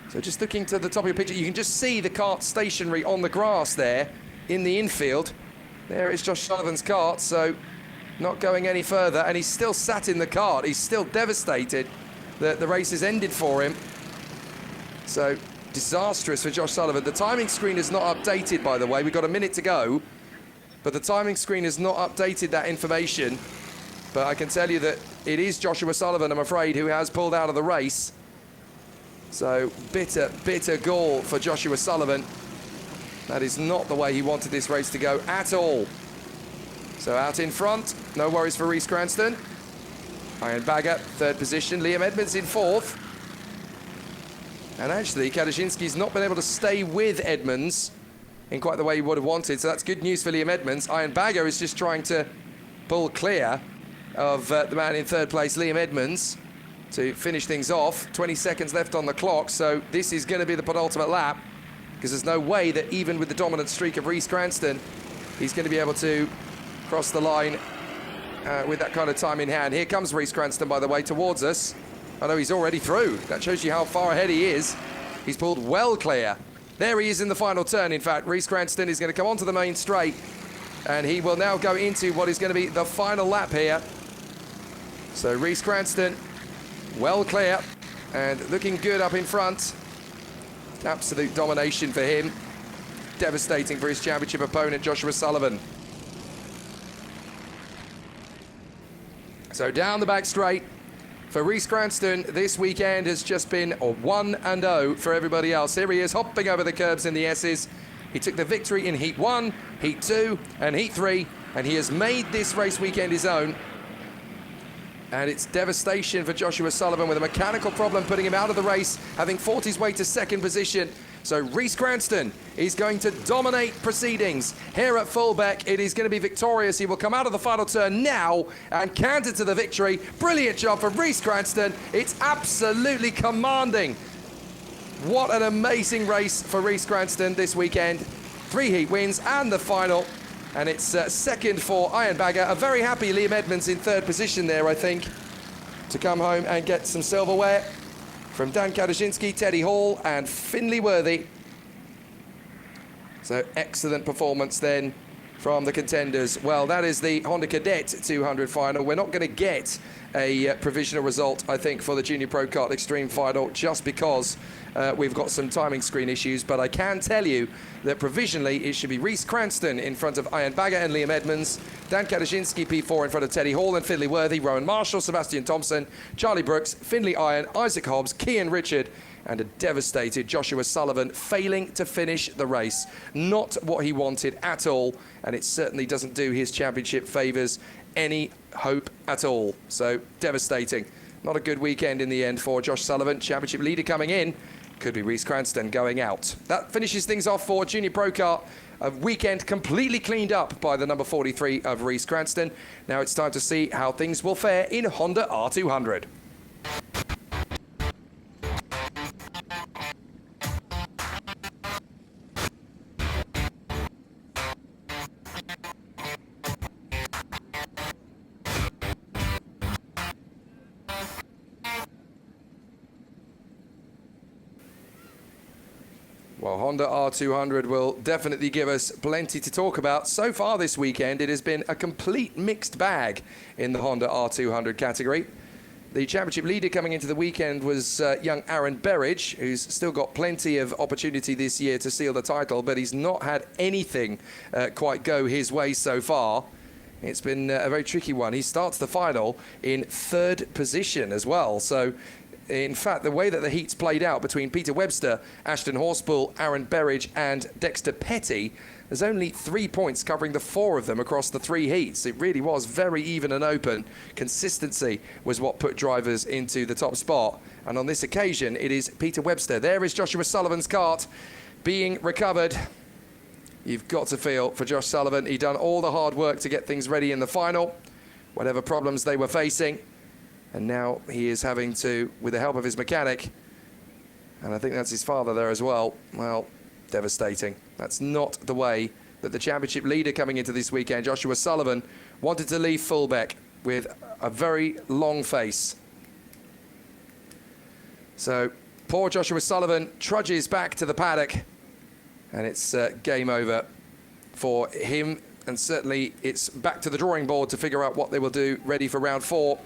So just looking to the top of your picture, you can just see the kart stationary on the grass there in the infield. There is Josh Sullivan's kart, so not going any further, and he's still sat in the kart. He's still devastated that the race has ended for him. So disastrous for Josh Sullivan. The timing screen is not updated, by the way. We've got a minute to go, but the timing screen has not updated that information. But I can tell you that it is Joshua Sullivan, I'm afraid, who has pulled out of the race. So bitter, bitter gall for Joshua Sullivan. That is not the way he wanted this race to go at all. So out in front, no worries for Reece Cranston. Ian Bagger, third position. Liam Edmonds in fourth. And actually, Kadaszynski's not been able to stay with Edmonds in quite the way he would have wanted. So that's good news for Liam Edmonds. Ian Bagger is just trying to pull clear of the man in third place, Liam Edmonds, to finish things off. 20 seconds left on the clock, so this is going to be the penultimate lap, because there's no way that even with the dominant streak of Reece Cranston, he's going to be able to cross the line with that kind of time in hand. Here comes Reece Cranston, by the way, towards us. I know he's already through. That shows you how far ahead he is. He's pulled well clear. There he is in the final turn, in fact. Reece Cranston is going to come onto the main straight, and he will now go into what is going to be the final lap here. So Reece Cranston, well clear, and looking good up in front. Absolute domination for him. Devastating for his championship opponent, Joshua Sullivan. So down the back straight for Reece Cranston, this weekend has just been a 1-0 for everybody else. Here he is, hopping over the curbs in the S's. He took the victory in Heat 1, Heat 2, and Heat 3, and he has made this race weekend his own. And it's devastation for Joshua Sullivan with a mechanical problem putting him out of the race, having fought his way to second position. So Reece Cranston is going to dominate proceedings here at Fulbeck. It is going to be victorious. He will come out of the final turn now and canter to the victory. Brilliant job from Reece Cranston. It's absolutely commanding. What an amazing race for Reece Cranston this weekend. 3 heat wins and the final. And it's second for Ian Bagger. A very happy Liam Edmonds in third position there, I think, to come home and get some silverware from Dan Kadaszynski, Teddy Hall, and Finley Worthy. So excellent performance then from the contenders. Well, that is the Honda Cadet 200 final. We're not going to get a provisional result, I think, for the Junior Pro Kart Extreme final, just because we've got some timing screen issues. But I can tell you that provisionally it should be Reese Cranston in front of Ian Bagger and Liam Edmonds, Dan Kadashinsky P4 in front of Teddy Hall and Finley Worthy, Rowan Marshall, Sebastian Thompson, Charlie Brooks, Finley Iron, Isaac Hobbs, Kian Richard, and a devastated Joshua Sullivan, failing to finish the race. Not what he wanted at all, and it certainly doesn't do his championship favours any hope at all. So devastating. Not a good weekend in the end for Josh Sullivan. Championship leader coming in could be Reese Cranston going out. That finishes things off for Junior Pro Kart. A weekend completely cleaned up by the number 43 of Reese Cranston. Now it's time to see how things will fare in Honda R200. Well, Honda R200 will definitely give us plenty to talk about. So far this weekend, it has been a complete mixed bag in the Honda R200 category. The championship leader coming into the weekend was young Aaron Berridge, who's still got plenty of opportunity this year to seal the title, but he's not had anything quite go his way so far. It's been a very tricky one. He starts the final in 3rd position as well. So in fact, the way that the heats played out between Peter Webster, Ashton Horspool, Aaron Berridge and Dexter Petty, there's only 3 points covering the 4 of them across the 3 heats. It really was very even and open. Consistency was what put drivers into the top spot. And on this occasion, it is Peter Webster. There is Joshua Sullivan's kart being recovered. You've got to feel for Josh Sullivan. He'd done all the hard work to get things ready in the final, whatever problems they were facing. And now he is having to, with the help of his mechanic, and I think that's his father there as well, well, devastating. That's not the way that the championship leader coming into this weekend, Joshua Sullivan, wanted to leave Fulbeck with a very long face. So poor Joshua Sullivan trudges back to the paddock, and it's game over for him. And certainly it's back to the drawing board to figure out what they will do ready for round 4.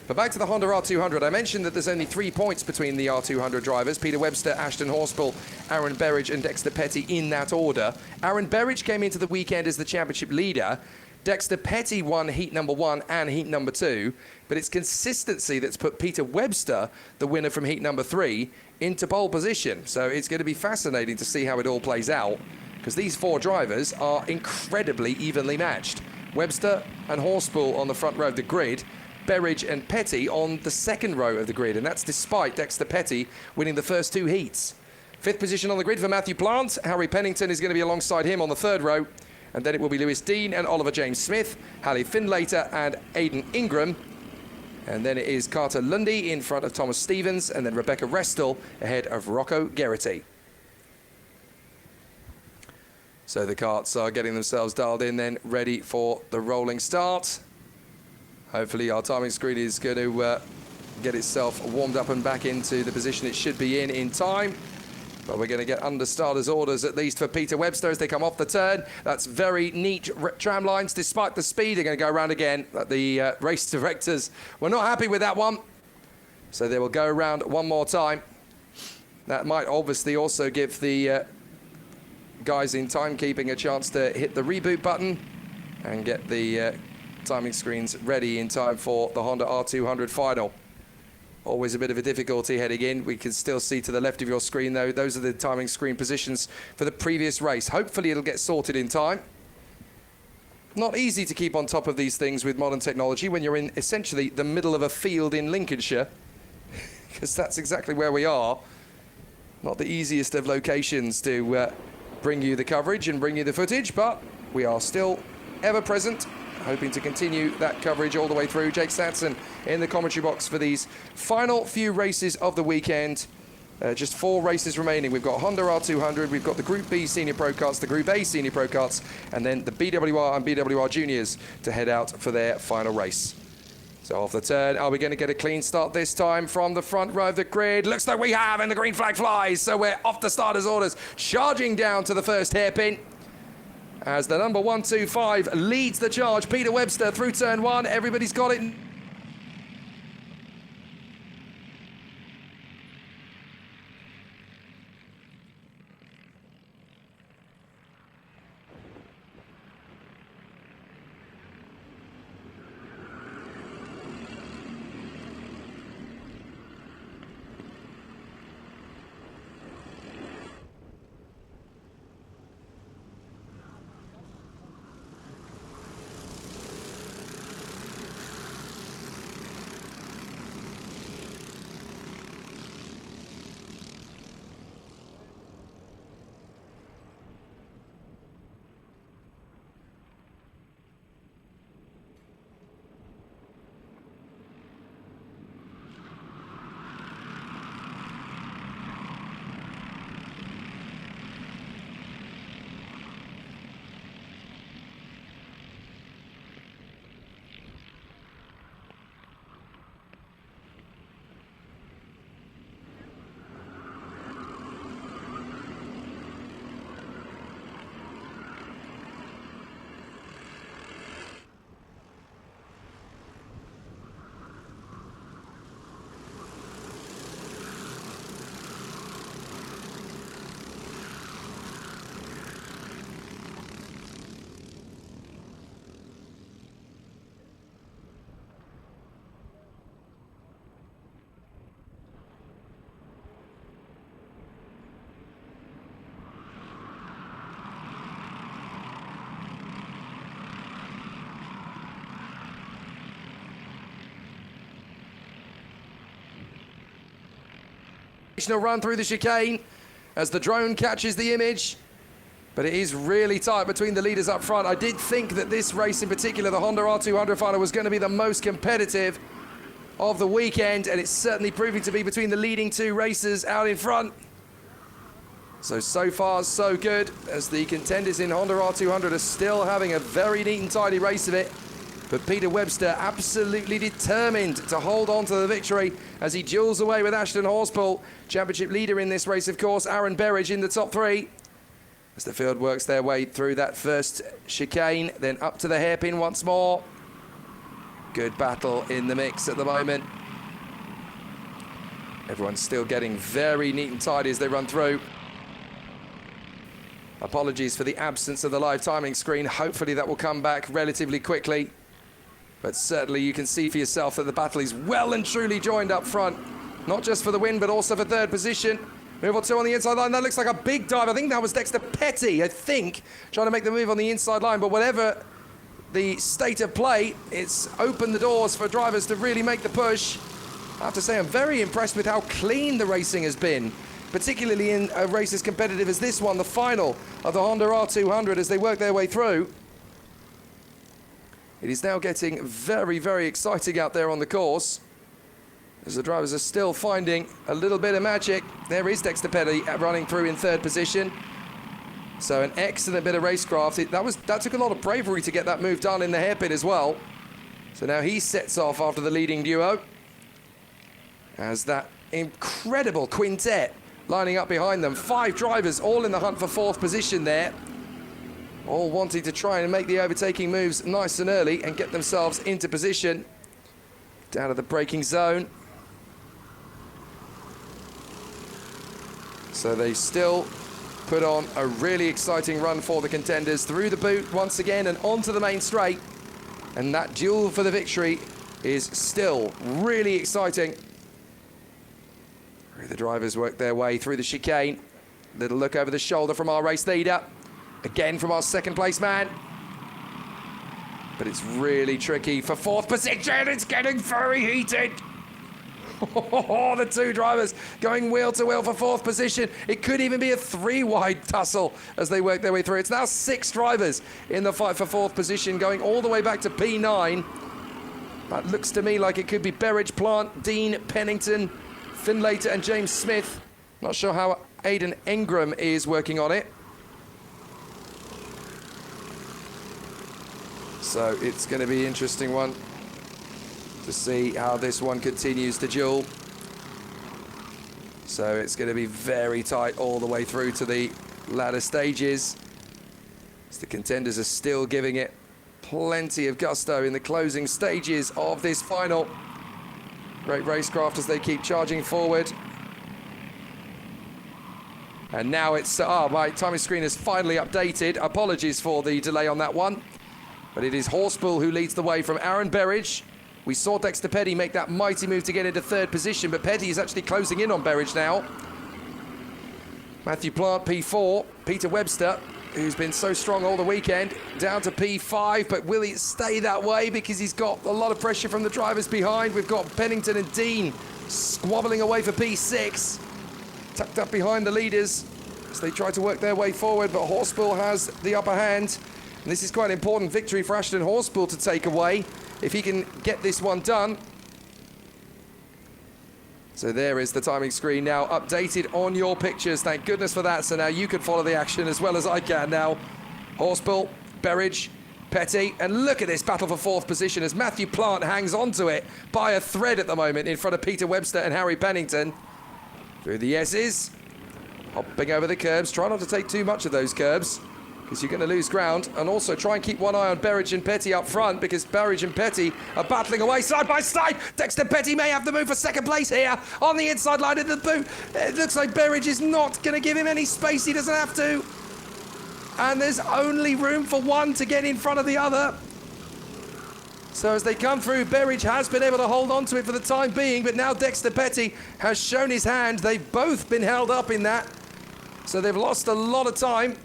But back to the Honda R200. I mentioned that there's only 3 points between the R200 drivers. Peter Webster, Ashton Horspool, Aaron Berridge and Dexter Petty in that order. Aaron Berridge came into the weekend as the championship leader. Dexter Petty won heat number 1 and heat number 2. But it's consistency that's put Peter Webster, the winner from heat number 3, into pole position. So it's going to be fascinating to see how it all plays out, because these 4 drivers are incredibly evenly matched. Webster and Horspool on the front row of the grid, Berridge and Petty on the 2nd row of the grid, and that's despite Dexter Petty winning the first 2 heats. 5th position on the grid for Matthew Plant. Harry Pennington is going to be alongside him on the 3rd row, and then it will be Lewis Dean and Oliver James Smith, Hallie Findlater and Aidan Ingram, and then it is Carter Lundy in front of Thomas Stevens, and then Rebecca Restel ahead of Rocco Geraghty. So the karts are getting themselves dialed in then, ready for the rolling start. Hopefully our timing screen is going to get itself warmed up and back into the position it should be in time. But we're going to get under starters orders, at least for Peter Webster, as they come off the turn. That's very neat tram lines. Despite the speed, they're going to go around again. The race directors were not happy with that one. So they will go around one more time. That might obviously also give the guys in timekeeping a chance to hit the reboot button and get the timing screens ready in time for the Honda R200 final. Always a bit of a difficulty heading in. We can still see to the left of your screen, though, those are the timing screen positions for the previous race. Hopefully it'll get sorted in time. Not easy to keep on top of these things with modern technology when you're in essentially the middle of a field in Lincolnshire, because that's exactly where we are. Not the easiest of locations to bring you the coverage and bring you the footage, but we are still ever present, hoping to continue that coverage all the way through. Jake Sanson in the commentary box for these final few races of the weekend. Just 4 races remaining. We've got Honda R200, we've got the Group B Senior Pro Karts, the Group A Senior Pro Karts, and then the BWR and BWR Juniors to head out for their final race. So off the turn, are we going to get a clean start this time from the front row of the grid? Looks like we have, and the green flag flies. So we're off the starters' orders, charging down to the first hairpin. as the number 125 leads the charge. Peter Webster through turn 1. Everybody's got it. Run through the chicane as the drone catches the image, but it is really tight between the leaders up front. I did think that this race in particular, the Honda R200 final, was going to be the most competitive of the weekend, and it's certainly proving to be between the leading two racers out in front. So far so good, as the contenders in Honda R200 are still having a very neat and tidy race of it. But Peter Webster absolutely determined to hold on to the victory as he duels away with Ashton Horspool. Championship leader in this race, of course, Aaron Berridge in the top 3. As the field works their way through that first chicane, then up to the hairpin once more. Good battle in the mix at the moment. Everyone's still getting very neat and tidy as they run through. Apologies for the absence of the live timing screen. Hopefully that will come back relatively quickly. But certainly you can see for yourself that the battle is well and truly joined up front. Not just for the win, but also for third position. Move or two on the inside line. That looks like a big dive. I think that was Dexter Petty, trying to make the move on the inside line. But whatever the state of play, it's opened the doors for drivers to really make the push. I have to say, I'm very impressed with how clean the racing has been, particularly in a race as competitive as this one, the final of the Honda R200, as they work their way through. It is now getting very, very exciting out there on the course, as the drivers are still finding a little bit of magic. There is Dexter Petty running through in third position. So an excellent bit of racecraft. That took a lot of bravery to get that move done in the hairpin as well. So now he sets off after the leading duo, as that incredible quintet lining up behind them. 5 drivers all in the hunt for fourth position there, all wanting to try and make the overtaking moves nice and early and get themselves into position down to the braking zone. So they still put on a really exciting run for the contenders through the boot once again and onto the main straight. And that duel for the victory is still really exciting. The drivers work their way through the chicane. Little look over the shoulder from our race leader. Again from our second place man. But it's really tricky for fourth position. It's getting very heated. The 2 drivers going wheel to wheel for fourth position. It could even be a 3-wide tussle as they work their way through. It's now 6 drivers in the fight for fourth position, going all the way back to P9. That looks to me like it could be Berridge, Plant, Dean, Pennington, Finlater and James Smith. Not sure how Aidan Engram is working on it. So it's going to be an interesting one to see how this one continues to duel. So it's going to be very tight all the way through to the latter stages. So the contenders are still giving it plenty of gusto in the closing stages of this final. Great racecraft as they keep charging forward. And now it's, my timing screen is finally updated. Apologies for the delay on that one. But it is Horspool who leads the way from Aaron Berridge. We saw Dexter Petty make that mighty move to get into third position, but Petty is actually closing in on Berridge now. Matthew Plant, P4. Peter Webster, who's been so strong all the weekend, down to P5, but will he stay that way because he's got a lot of pressure from the drivers behind. We've got Pennington and Dean squabbling away for P6, tucked up behind the leaders as they try to work their way forward, but Horspool has the upper hand. And this is quite an important victory for Ashton Horspool to take away if he can get this one done. So there is the timing screen now updated on your pictures. Thank goodness for that. So now you can follow the action as well as I can now. Horspool, Berridge, Petty, and look at this battle for fourth position as Matthew Plant hangs on to it by a thread at the moment in front of Peter Webster and Harry Pennington. Through the S's, hopping over the curbs. Try not to take too much of those curbs, because you're going to lose ground, and also try and keep one eye on Berridge and Petty up front, because Berridge and Petty are battling away side by side. Dexter Petty may have the move for second place here on the inside line of the boot. It looks like Berridge is not going to give him any space. He doesn't have to. And there's only room for one to get in front of the other. So as they come through, Berridge has been able to hold on to it for the time being, but now Dexter Petty has shown his hand. They've both been held up in that. So they've lost a lot of time.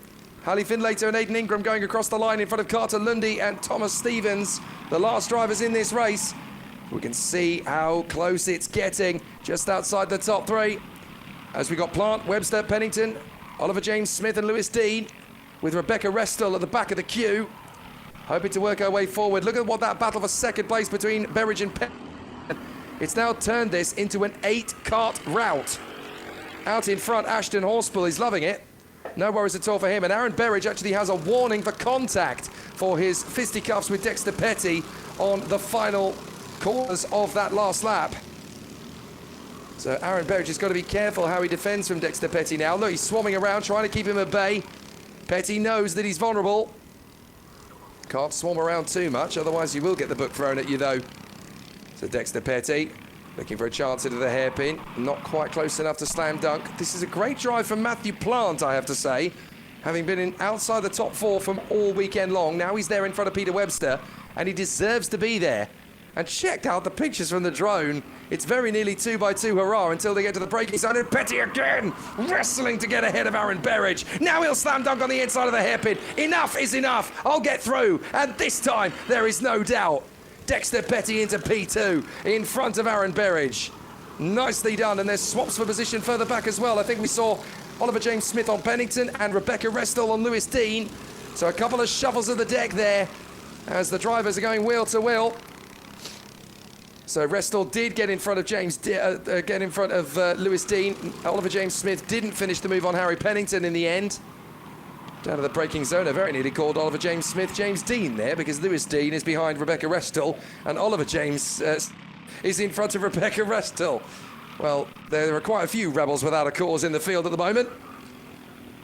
Hallie Findlater and Aidan Ingram going across the line in front of Carter Lundy and Thomas Stevens, the last drivers in this race. We can see how close it's getting, just outside the top three. As we got Plant, Webster, Pennington, Oliver James Smith and Lewis Dean, with Rebecca Restel at the back of the queue, hoping to work our way forward. Look at what that battle for second place between Berridge and Penn. It's now turned this into an 8-kart rout. Out in front, Ashton Horspool is loving it. No worries at all for him. And Aaron Berridge actually has a warning for contact for his fisticuffs with Dexter Petty on the final corners of that last lap. So Aaron Berridge has got to be careful how he defends from Dexter Petty now. Look, he's swarming around, trying to keep him at bay. Petty knows that he's vulnerable. Can't swarm around too much, otherwise you will get the book thrown at you, though. So Dexter Petty looking for a chance into the hairpin. Not quite close enough to slam dunk. This is a great drive from Matthew Plant, I have to say. Having been outside the top four from all weekend long, now he's there in front of Peter Webster, and he deserves to be there. And check out the pictures from the drone. It's very nearly 2x2 hurrah until they get to the braking zone, and Petty again wrestling to get ahead of Aaron Berridge. Now he'll slam dunk on the inside of the hairpin. Enough is enough. I'll get through. And this time, there is no doubt. Dexter Petty into P2 in front of Aaron Berridge. Nicely done, and there's swaps for position further back as well. I think we saw Oliver James Smith on Pennington and Rebecca Restel on Lewis Dean. So a couple of shuffles of the deck there as the drivers are going wheel to wheel. So Restel did get in front of Lewis Dean. Oliver James Smith didn't finish the move on Harry Pennington in the end. Down to the braking zone, I very nearly called Oliver James Smith James Dean there, because Lewis Dean is behind Rebecca Restel and Oliver James is in front of Rebecca Restel. Well, there are quite a few rebels without a cause in the field at the moment.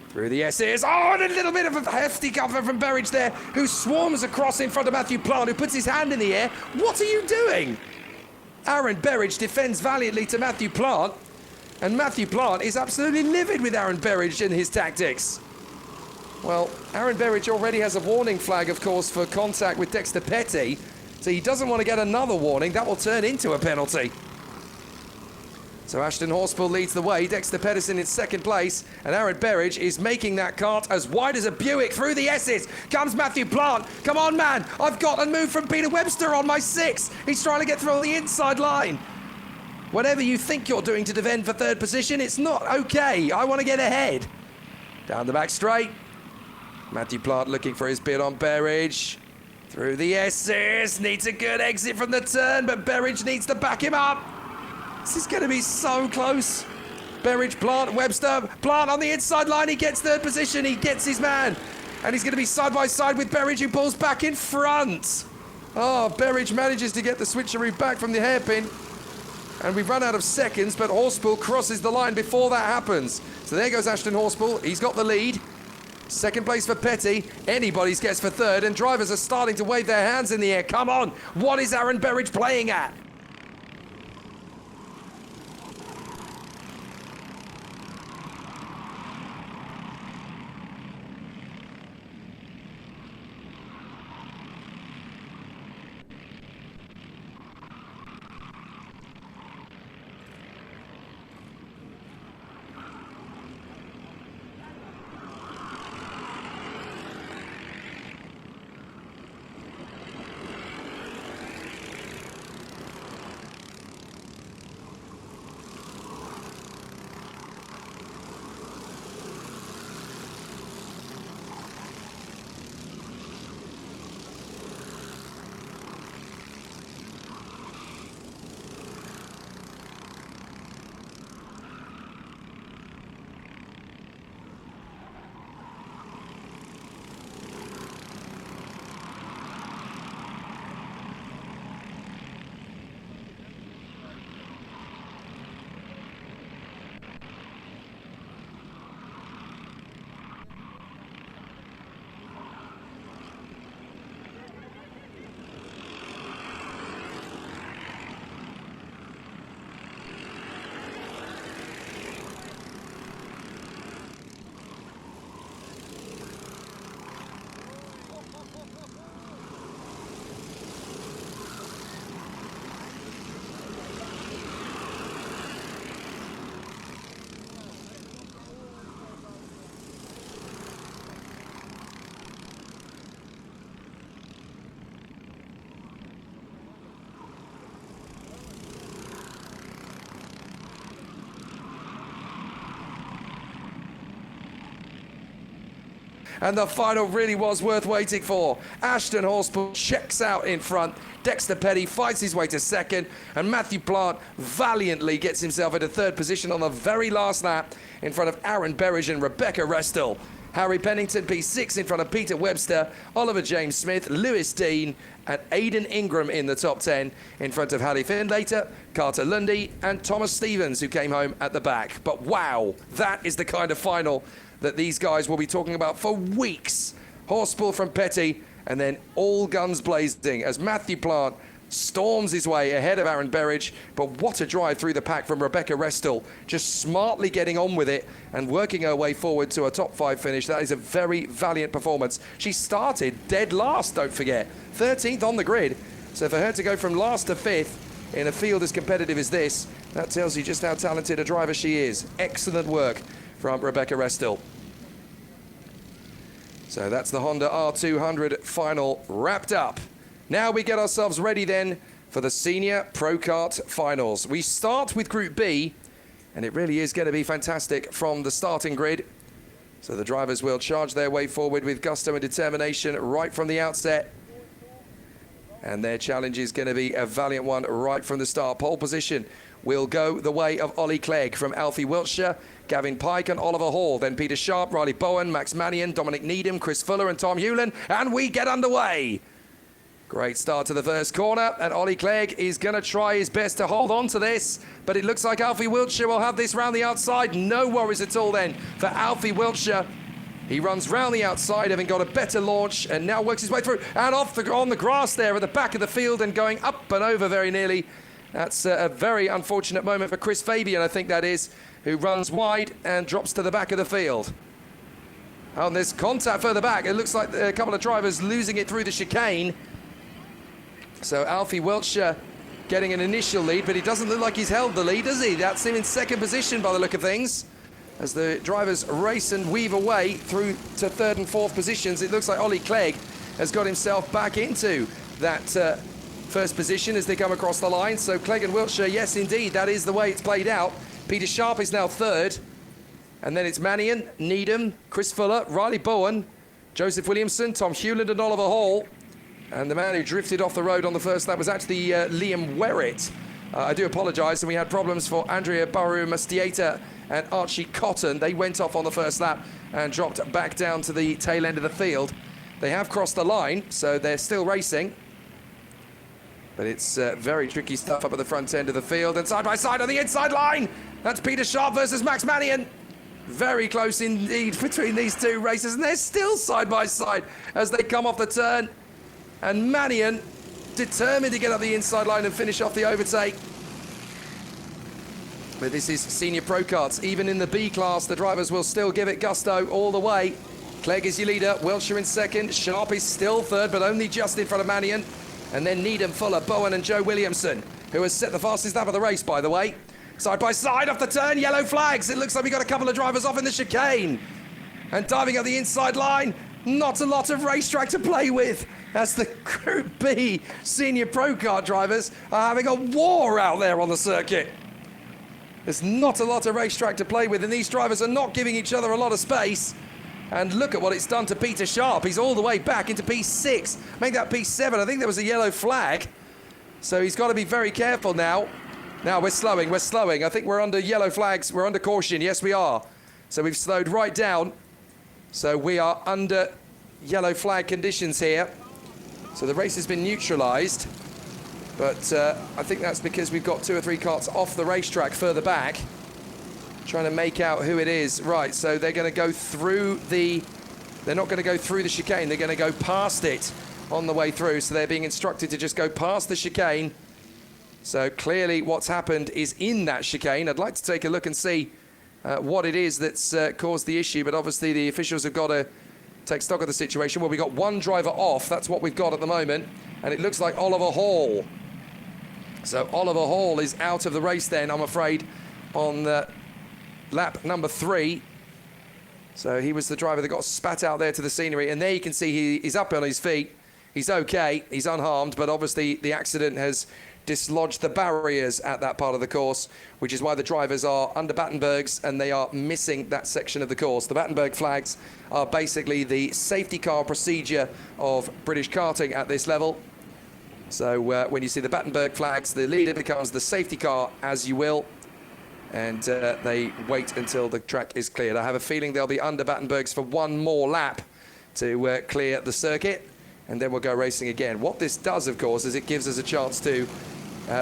Through the S's. Oh, and a little bit of a hefty cover from Berridge there, who swarms across in front of Matthew Plant, who puts his hand in the air. What are you doing? Aaron Berridge defends valiantly to Matthew Plant, and Matthew Plant is absolutely livid with Aaron Berridge and his tactics. Well, Aaron Berridge already has a warning flag, of course, for contact with Dexter Petty, so he doesn't want to get another warning. That will turn into a penalty. So Ashton Horspool leads the way, Dexter Pedersen in second place, and Aaron Berridge is making that kart as wide as a Buick. Through the S's comes Matthew Plant. Come on, man, I've got a move from Peter Webster on my 6. He's trying to get through the inside line. Whatever you think you're doing to defend for third position, it's not okay. I want to get ahead. Down the back straight. Matthew Plant looking for his bid on Berridge. Through the S's, needs a good exit from the turn, but Berridge needs to back him up. This is going to be so close. Berridge, Plant, Webster. Plant on the inside line, he gets third position, he gets his man. And he's going to be side by side with Berridge, who pulls back in front. Oh, Berridge manages to get the switcheroo back from the hairpin. And we've run out of seconds, but Horspool crosses the line before that happens. So there goes Ashton Horspool, he's got the lead. Second place for Petty. Anybody's guess for third, and drivers are starting to wave their hands in the air. Come on, what is Aaron Berridge playing at? And the final really was worth waiting for. Ashton Horspool checks out in front. Dexter Petty fights his way to second. And Matthew Plant valiantly gets himself into third position on the very last lap in front of Aaron Berridge and Rebecca Restel. Harry Pennington, P6 in front of Peter Webster, Oliver James Smith, Lewis Dean, and Aidan Ingram in the top 10 in front of Harry Findlater, Carter Lundy, and Thomas Stevens, who came home at the back. But wow, that is the kind of final that these guys will be talking about for weeks. Horspool from Petty, and then all guns blazing as Matthew Plant storms his way ahead of Aaron Berridge. But what a drive through the pack from Rebecca Restel, just smartly getting on with it and working her way forward to a top 5 finish. That is a very valiant performance. She started dead last, don't forget, 13th on the grid. So for her to go from last to 5th in a field as competitive as this, that tells you just how talented a driver she is. Excellent work from Rebecca Restel. So that's the Honda R200 final wrapped up. Now we get ourselves ready then for the Senior Pro Kart Finals. We start with Group B, and it really is going to be fantastic from the starting grid. So the drivers will charge their way forward with gusto and determination right from the outset. And their challenge is going to be a valiant one right from the start. Pole position will go the way of Ollie Clegg from Alfie Wiltshire, Gavin Pike and Oliver Hall, then Peter Sharp, Riley Bowen, Max Mannion, Dominic Needham, Chris Fuller and Tom Hewlin, and we get underway. Great start to the first corner, and Ollie Clegg is going to try his best to hold on to this, but it looks like Alfie Wiltshire will have this round the outside. No worries at all then for Alfie Wiltshire. He runs round the outside, having got a better launch, and now works his way through, and on the grass there at the back of the field, and going up and over very nearly. That's a very unfortunate moment for Chris Fabian, I think that is, who runs wide and drops to the back of the field. Oh, and there's contact further back. It looks like a couple of drivers losing it through the chicane. So Alfie Wiltshire getting an initial lead, but he doesn't look like he's held the lead, does he? That's him in second position by the look of things. As the drivers race and weave away through to third and fourth positions, it looks like Ollie Clegg has got himself back into that first position as they come across the line. So Clegg and Wiltshire, yes, indeed, that is the way it's played out. Peter Sharp is now third. And then it's Mannion, Needham, Chris Fuller, Riley Bowen, Joseph Williamson, Tom Hewland and Oliver Hall. And the man who drifted off the road on the first lap was actually Liam Werrett. I do apologise, and we had problems for Andrea Baru-Mustieta and Archie Cotton. They went off on the first lap and dropped back down to the tail end of the field. They have crossed the line, so they're still racing. But it's very tricky stuff up at the front end of the field, and side by side on the inside line. That's Peter Sharp versus Max Mannion. Very close indeed between these two racers, and they're still side by side as they come off the turn. And Manion determined to get up the inside line and finish off the overtake. But this is senior pro karts. Even in the B class, the drivers will still give it gusto all the way. Clegg is your leader, Wiltshire in second, Sharp is still third, but only just in front of Manion. And then Needham, Fuller, Bowen and Joe Williamson, who has set the fastest lap of the race, by the way. Side by side off the turn, yellow flags. It looks like we got a couple of drivers off in the chicane. And diving up the inside line, not a lot of racetrack to play with, as the Group B senior pro kart drivers are having a war out there on the circuit. There's not a lot of racetrack to play with, and these drivers are not giving each other a lot of space. And look at what it's done to Peter Sharp. He's all the way back into P6. Make that P7. I think there was a yellow flag. So he's got to be very careful now. Now we're slowing. I think we're under yellow flags. We're under caution. Yes, we are. So we've slowed right down. So we are under yellow flag conditions here. So the race has been neutralised. But I think that's because we've got 2 or 3 karts off the racetrack further back. Trying to make out who it is. Right, so they're going to go through the... They're not going to go through the chicane. They're going to go past it on the way through. So they're being instructed to just go past the chicane. So clearly what's happened is in that chicane. I'd like to take a look and see what it is that's caused the issue. But obviously the officials have got to take stock of the situation. Well, we've got 1 driver off. That's what we've got at the moment. And it looks like Oliver Hall. So Oliver Hall is out of the race then, I'm afraid, on lap number 3. So he was the driver that got spat out there to the scenery. And there you can see he's up on his feet. He's okay. He's unharmed. But obviously the accident has dislodged the barriers at that part of the course, which is why the drivers are under Battenbergs and they are missing that section of the course. The Battenberg flags are basically the safety car procedure of British karting at this level. So when you see the Battenberg flags, the leader becomes the safety car, as you will, and they wait until the track is cleared. I have a feeling they'll be under Battenbergs for 1 more lap to clear the circuit, and then we'll go racing again. What this does, of course, is it gives us a chance to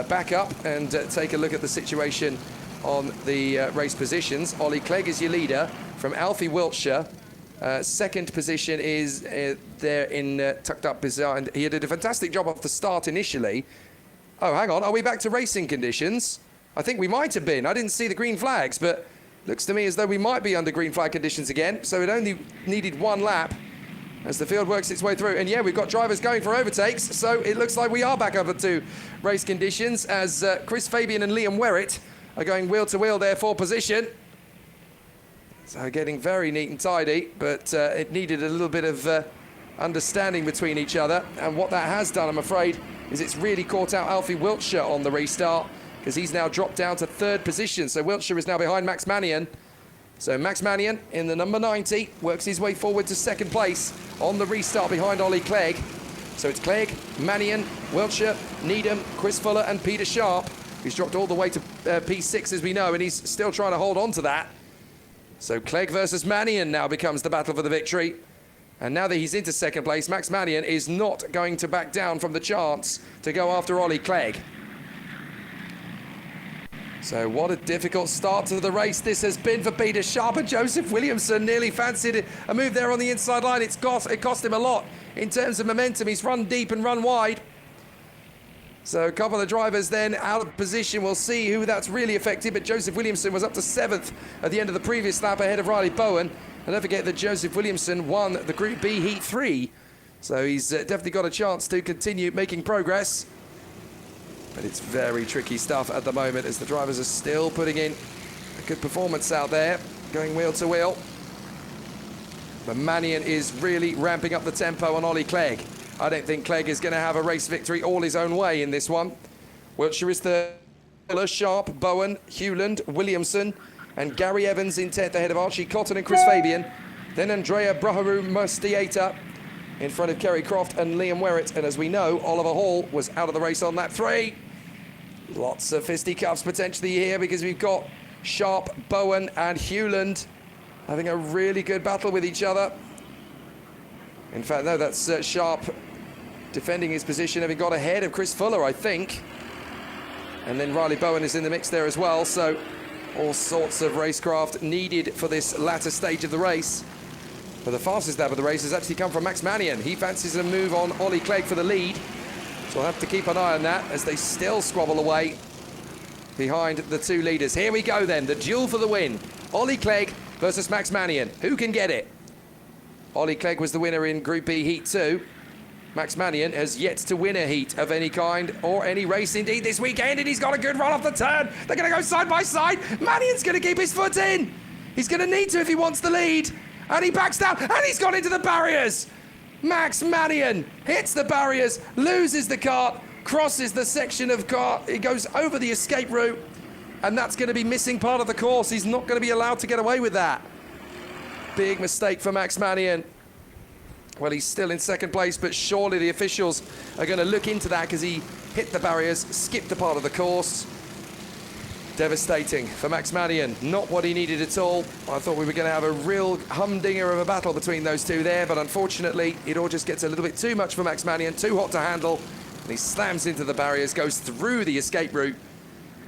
back up and take a look at the situation on the race positions. Ollie Clegg is your leader from Alfie, Wiltshire. Second position is there in tucked up behind. He did a fantastic job off the start initially. Oh, hang on. Are we back to racing conditions? I think we might have been. I didn't see the green flags, but looks to me as though we might be under green flag conditions again. So it only needed 1 lap as the field works its way through. And yeah, we've got drivers going for overtakes. So it looks like we are back up to race conditions as Chris Fabian and Liam Werrett are going wheel to wheel there for position. So getting very neat and tidy, but it needed a little bit of understanding between each other. And what that has done, I'm afraid, is it's really caught out Alfie Wiltshire on the restart, because he's now dropped down to 3rd position. So Wiltshire is now behind Max Manion. So Max Manion in the number 90 works his way forward to 2nd place on the restart behind Ollie Clegg. So it's Clegg, Manion, Wiltshire, Needham, Chris Fuller and Peter Sharp, who's dropped all the way to P6 as we know, and he's still trying to hold on to that. So Clegg versus Manion now becomes the battle for the victory. And now that he's into 2nd place, Max Manion is not going to back down from the chance to go after Ollie Clegg. So what a difficult start to the race this has been for Peter Sharp, and Joseph Williamson nearly fancied a move there on the inside line. It cost him a lot in terms of momentum. He's run deep and run wide. So a couple of drivers then out of position. We'll see who that's really affected, but Joseph Williamson was up to 7th at the end of the previous lap ahead of Riley Bowen. And don't forget that Joseph Williamson won the Group B Heat 3. So he's definitely got a chance to continue making progress. But it's very tricky stuff at the moment as the drivers are still putting in a good performance out there, going wheel to wheel. But Manion is really ramping up the tempo on Ollie Clegg. I don't think Clegg is going to have a race victory all his own way in this one. Wiltshire is third. Sharp, Bowen, Hewland, Williamson, and Gary Evans in 10th ahead of Archie Cotton and Chris Fabian. Then Andrea Braharu Mustieta in front of Kerry Croft and Liam Werrett. And as we know, Oliver Hall was out of the race on lap 3. Lots of fisticuffs potentially here because we've got Sharp, Bowen and Hewland having a really good battle with each other. In fact, no, that's Sharp defending his position, having got ahead of Chris Fuller, I think. And then Riley Bowen is in the mix there as well. So All sorts of racecraft needed for this latter stage of the race. But the fastest lap of the race has actually come from Max Mannion. He fancies a move on Ollie Clegg for the lead. So we'll have to keep an eye on that as they still squabble away behind the two leaders. Here we go then, the duel for the win. Ollie Clegg versus Max Mannion. Who can get it? Ollie Clegg was the winner in Group B Heat 2. Max Mannion has yet to win a heat of any kind or any race indeed this weekend, and he's got a good run off the turn. They're going to go side by side. Mannion's going to keep his foot in. He's going to need to if he wants the lead. And he backs down, and he's gone into the barriers. Max Mannion hits the barriers, loses the kart, crosses the section of kart. He goes over the escape route, and that's going to be missing part of the course. He's not going to be allowed to get away with that. Big mistake for Max Mannion. Well, he's still in second place, but surely the officials are going to look into that because he hit the barriers, skipped a part of the course. Devastating for Max Mannion. Not what he needed at all. I thought we were going to have a real humdinger of a battle between those two there, but unfortunately, it all just gets a little bit too much for Max Mannion, too hot to handle. And he slams into the barriers, goes through the escape route.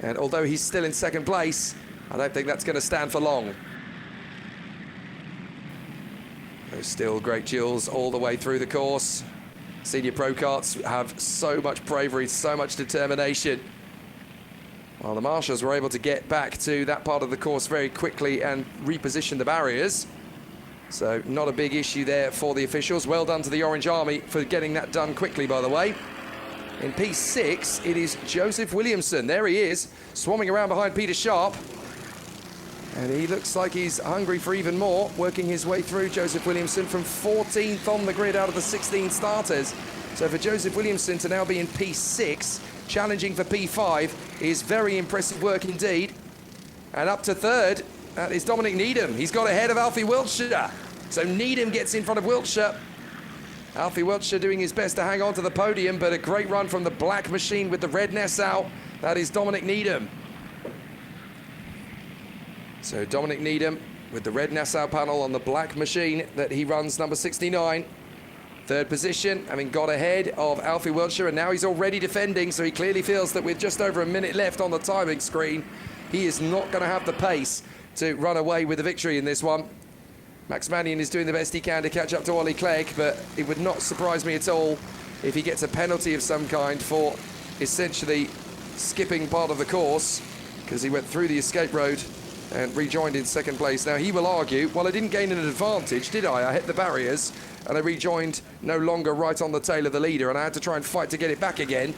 And although he's still in second place, I don't think that's going to stand for long. There's still great duels all the way through the course. Senior Pro Karts have so much bravery, so much determination. Well, the marshals were able to get back to that part of the course very quickly and reposition the barriers. So not a big issue there for the officials. Well done to the Orange Army for getting that done quickly, by the way. In P6, it is Joseph Williamson. There he is, swarming around behind Peter Sharp. And he looks like he's hungry for even more, working his way through Joseph Williamson from 14th on the grid out of the 16 starters. So for Joseph Williamson to now be in P6, challenging for P5, is very impressive work indeed. And up to third, that is Dominic Needham. He's got ahead of Alfie Wiltshire. So Needham gets in front of Wiltshire. Alfie Wiltshire doing his best to hang on to the podium, but a great run from the black machine with the red Nassau. That is Dominic Needham. So Dominic Needham with the red Nassau panel on the black machine that he runs, number 69. Third position, having got ahead of Alfie Wiltshire, and now he's already defending, so he clearly feels that with just over a minute left on the timing screen, he is not going to have the pace to run away with the victory in this one. Max Mannion is doing the best he can to catch up to Ollie Clegg, but it would not surprise me at all if he gets a penalty of some kind for essentially skipping part of the course, because he went through the escape road and rejoined in second place. Now he will argue, well, I didn't gain an advantage, did I? I hit the barriers and I rejoined no longer right on the tail of the leader, and I had to try and fight to get it back again.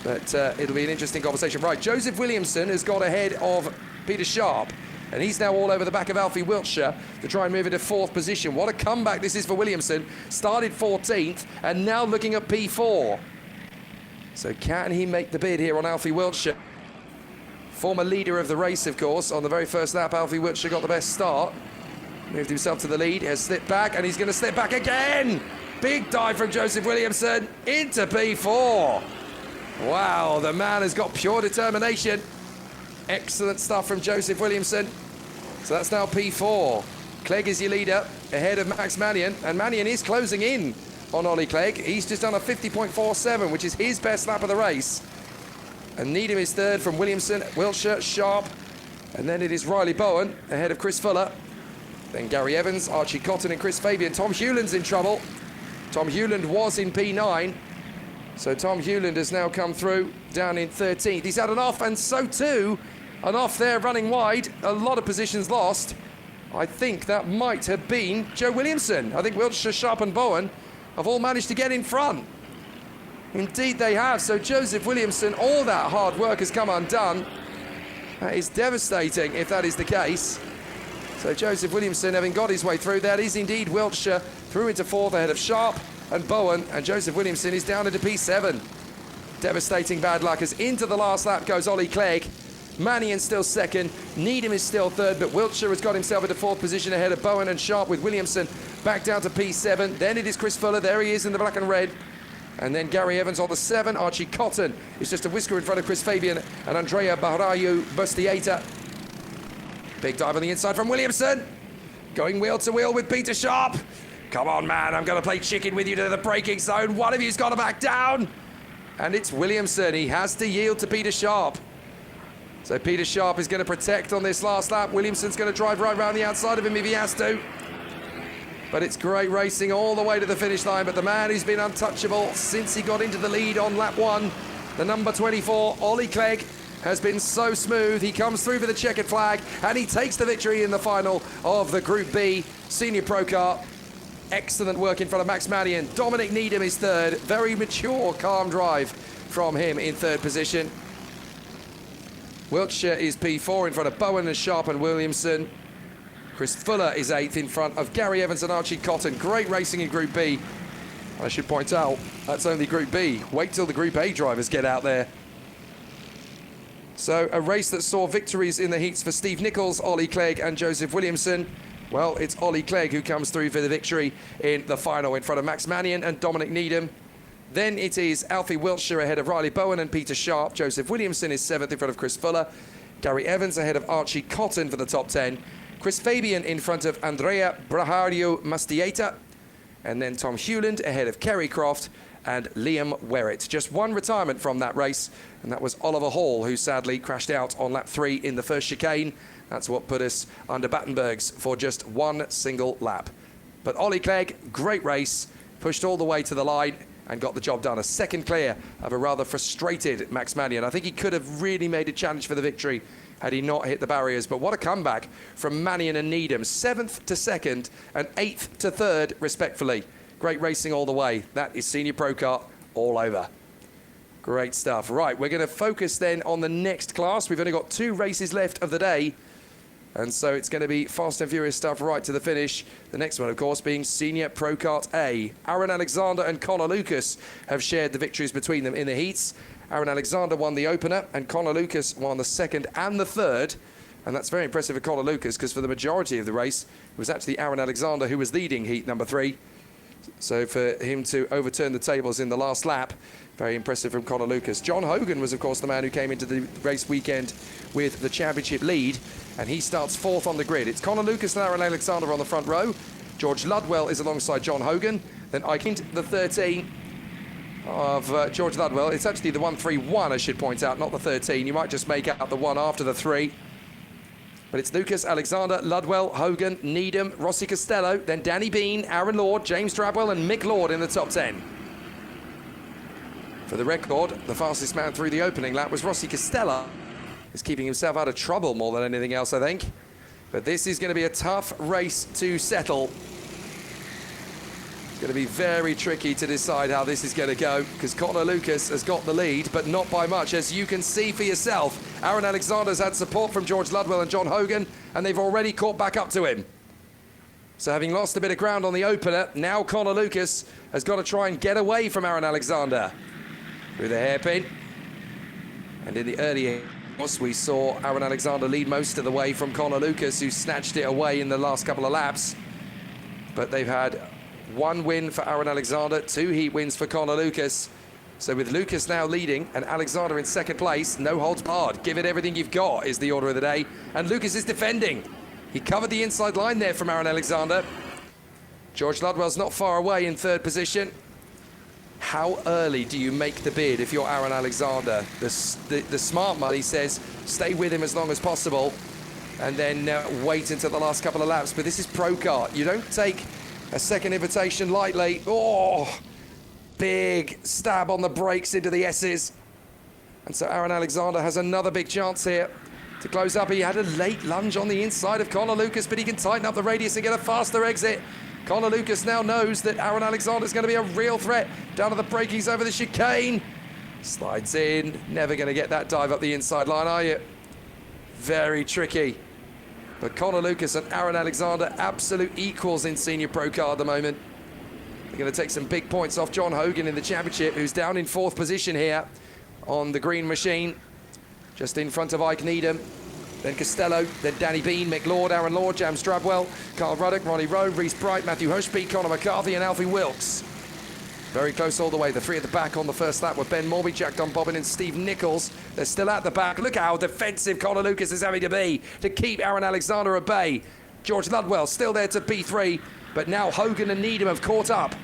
But it'll be an interesting conversation. Right, Joseph Williamson has got ahead of Peter Sharp, and he's now all over the back of Alfie Wiltshire to try and move into fourth position. What a comeback this is for Williamson. Started 14th and now looking at P4. So can he make the bid here on Alfie Wiltshire? Former leader of the race, of course. On the very first lap, Alfie Wiltshire got the best start. Moved himself to the lead, has slipped back, and he's going to slip back again. Big dive from Joseph Williamson into P4. Wow, the man has got pure determination. Excellent stuff from Joseph Williamson. So that's now P4. Clegg is your leader, ahead of Max Mannion, and Mannion is closing in on Ollie Clegg. He's just done a 50.47, which is his best lap of the race. And Needham is third from Williamson, Wiltshire, Sharp, and then it is Riley Bowen ahead of Chris Fuller. Then Gary Evans, Archie Cotton and Chris Fabian. Tom Hewland's in trouble. Tom Hewland was in P9. So Tom Hewland has now come through down in 13th. He's had an off, and so too an off there running wide. A lot of positions lost. I think that might have been Joe Williamson. I think Wiltshire, Sharp and Bowen have all managed to get in front. Indeed they have. So Joseph Williamson, all that hard work has come undone. That is devastating if that is the case. So Joseph Williamson, having got his way through, that is indeed Wiltshire, through into fourth ahead of Sharp and Bowen, and Joseph Williamson is down into P7. Devastating bad luck as into the last lap goes Ollie Clegg. Mannion still second, Needham is still third, but Wiltshire has got himself into fourth position ahead of Bowen and Sharp, with Williamson back down to P7. Then it is Chris Fuller, there he is in the black and red. And then Gary Evans on the 7. Archie Cotton is just a whisker in front of Chris Fabian and Andrea Barayu Bustieta. Big dive on the inside from Williamson. Going wheel to wheel with Peter Sharp. Come on, man, I'm going to play chicken with you to the braking zone. One of you's got to back down. And it's Williamson. He has to yield to Peter Sharp. So Peter Sharp is going to protect on this last lap. Williamson's going to drive right round the outside of him if he has to. But it's great racing all the way to the finish line. But the man who's been untouchable since he got into the lead on lap 1, the number 24, Ollie Clegg, has been so smooth. He comes through for the checkered flag and he takes the victory in the final of the Group B Senior Pro Kart. Excellent work in front of Max Mannion. Dominic Needham is third. Very mature, calm drive from him in third position. Wiltshire is P4 in front of Bowen and Sharp and Williamson. Chris Fuller is 8th in front of Gary Evans and Archie Cotton. Great racing in Group B. I should point out, that's only Group B. Wait till the Group A drivers get out there. So a race that saw victories in the heats for Steve Nichols, Ollie Clegg and Joseph Williamson. Well, it's Ollie Clegg who comes through for the victory in the final in front of Max Mannion and Dominic Needham. Then it is Alfie Wiltshire ahead of Riley Bowen and Peter Sharp. Joseph Williamson is 7th in front of Chris Fuller. Gary Evans ahead of Archie Cotton for the top 10. Chris Fabian in front of Andrea Brahario Mastieta. And then Tom Hewland ahead of Kerry Croft and Liam Werrett. Just one retirement from that race, and that was Oliver Hall, who sadly crashed out on lap 3 in the first chicane. That's what put us under Battenberg's for just one single lap. But Ollie Clegg, great race, pushed all the way to the line and got the job done. A second clear of a rather frustrated Max Mannion. I think he could have really made a challenge for the victory had he not hit the barriers. But what a comeback from Mannion and Needham. 7th to 2nd and 8th to 3rd, respectfully. Great racing all the way. That is Senior Pro Kart all over. Great stuff. Right, we're going to focus then on the next class. We've only got 2 races left of the day. And so it's going to be fast and furious stuff right to the finish. The next one, of course, being Senior Pro Kart A. Aaron Alexander and Connor Lucas have shared the victories between them in the heats. Aaron Alexander won the opener and Connor Lucas won the second and the third. And that's very impressive for Connor Lucas because for the majority of the race, it was actually Aaron Alexander who was leading heat number 3. So for him to overturn the tables in the last lap, very impressive from Connor Lucas. John Hogan was, of course, the man who came into the race weekend with the championship lead, and he starts 4th on the grid. It's Connor Lucas and Aaron Alexander on the front row. George Ludwell is alongside John Hogan. Then I think the 13 of George Ludwell. It's actually the 131, I should point out, not the 13. You might just make out the one after the 3. But it's Lucas, Alexander, Ludwell, Hogan, Needham, Rossi Costello, then Danny Bean, Aaron Lord, James Drabwell and Mick Lord in the top 10. For the record, the fastest man through the opening lap was Rossi Costello. He's keeping himself out of trouble more than anything else, I think. But this is going to be a tough race to settle. It's going to be very tricky to decide how this is going to go because Connor Lucas has got the lead, but not by much, as you can see for yourself. Aaron Alexander's had support from George Ludwell and John Hogan, and they've already caught back up to him. So having lost a bit of ground on the opener, now Connor Lucas has got to try and get away from Aaron Alexander. Through the hairpin. And in the early course, we saw Aaron Alexander lead most of the way from Connor Lucas, who snatched it away in the last couple of laps. But they've had 1 win for Aaron Alexander, 2 heat wins for Connor Lucas. So with Lucas now leading and Alexander in 2nd place, no holds barred. Give it everything you've got is the order of the day. And Lucas is defending. He covered the inside line there from Aaron Alexander. George Ludwell's not far away in 3rd position. How early do you make the bid if you're Aaron Alexander? The smart money says stay with him as long as possible and then wait until the last couple of laps. But this is Pro Kart. You don't take a second invitation lightly. Oh, big stab on the brakes into the S's. And so Aaron Alexander has another big chance here to close up. He had a late lunge on the inside of Connor Lucas, but he can tighten up the radius and get a faster exit. Connor Lucas now knows that Aaron Alexander's going to be a real threat. Down to the brakies over the chicane. Slides in. Never going to get that dive up the inside line, are you? Very tricky. But Connor Lucas and Aaron Alexander, absolute equals in Senior Pro Kart at the moment. They're going to take some big points off John Hogan in the championship, who's down in 4th position here on the green machine. Just in front of Ike Needham. Then Costello, then Danny Bean, Mick Lord, Aaron Lord, James Drabwell, Carl Ruddock, Ronnie Rowe, Reese Bright, Matthew Hoshby, Conor McCarthy and Alfie Wilkes. Very close all the way. The 3 at the back on the first lap were Ben Morby, Jack Dunbobbin and Steve Nichols. They're still at the back. Look how defensive Connor Lucas is having to be to keep Aaron Alexander at bay. George Ludwell still there to P3, but now Hogan and Needham have caught up.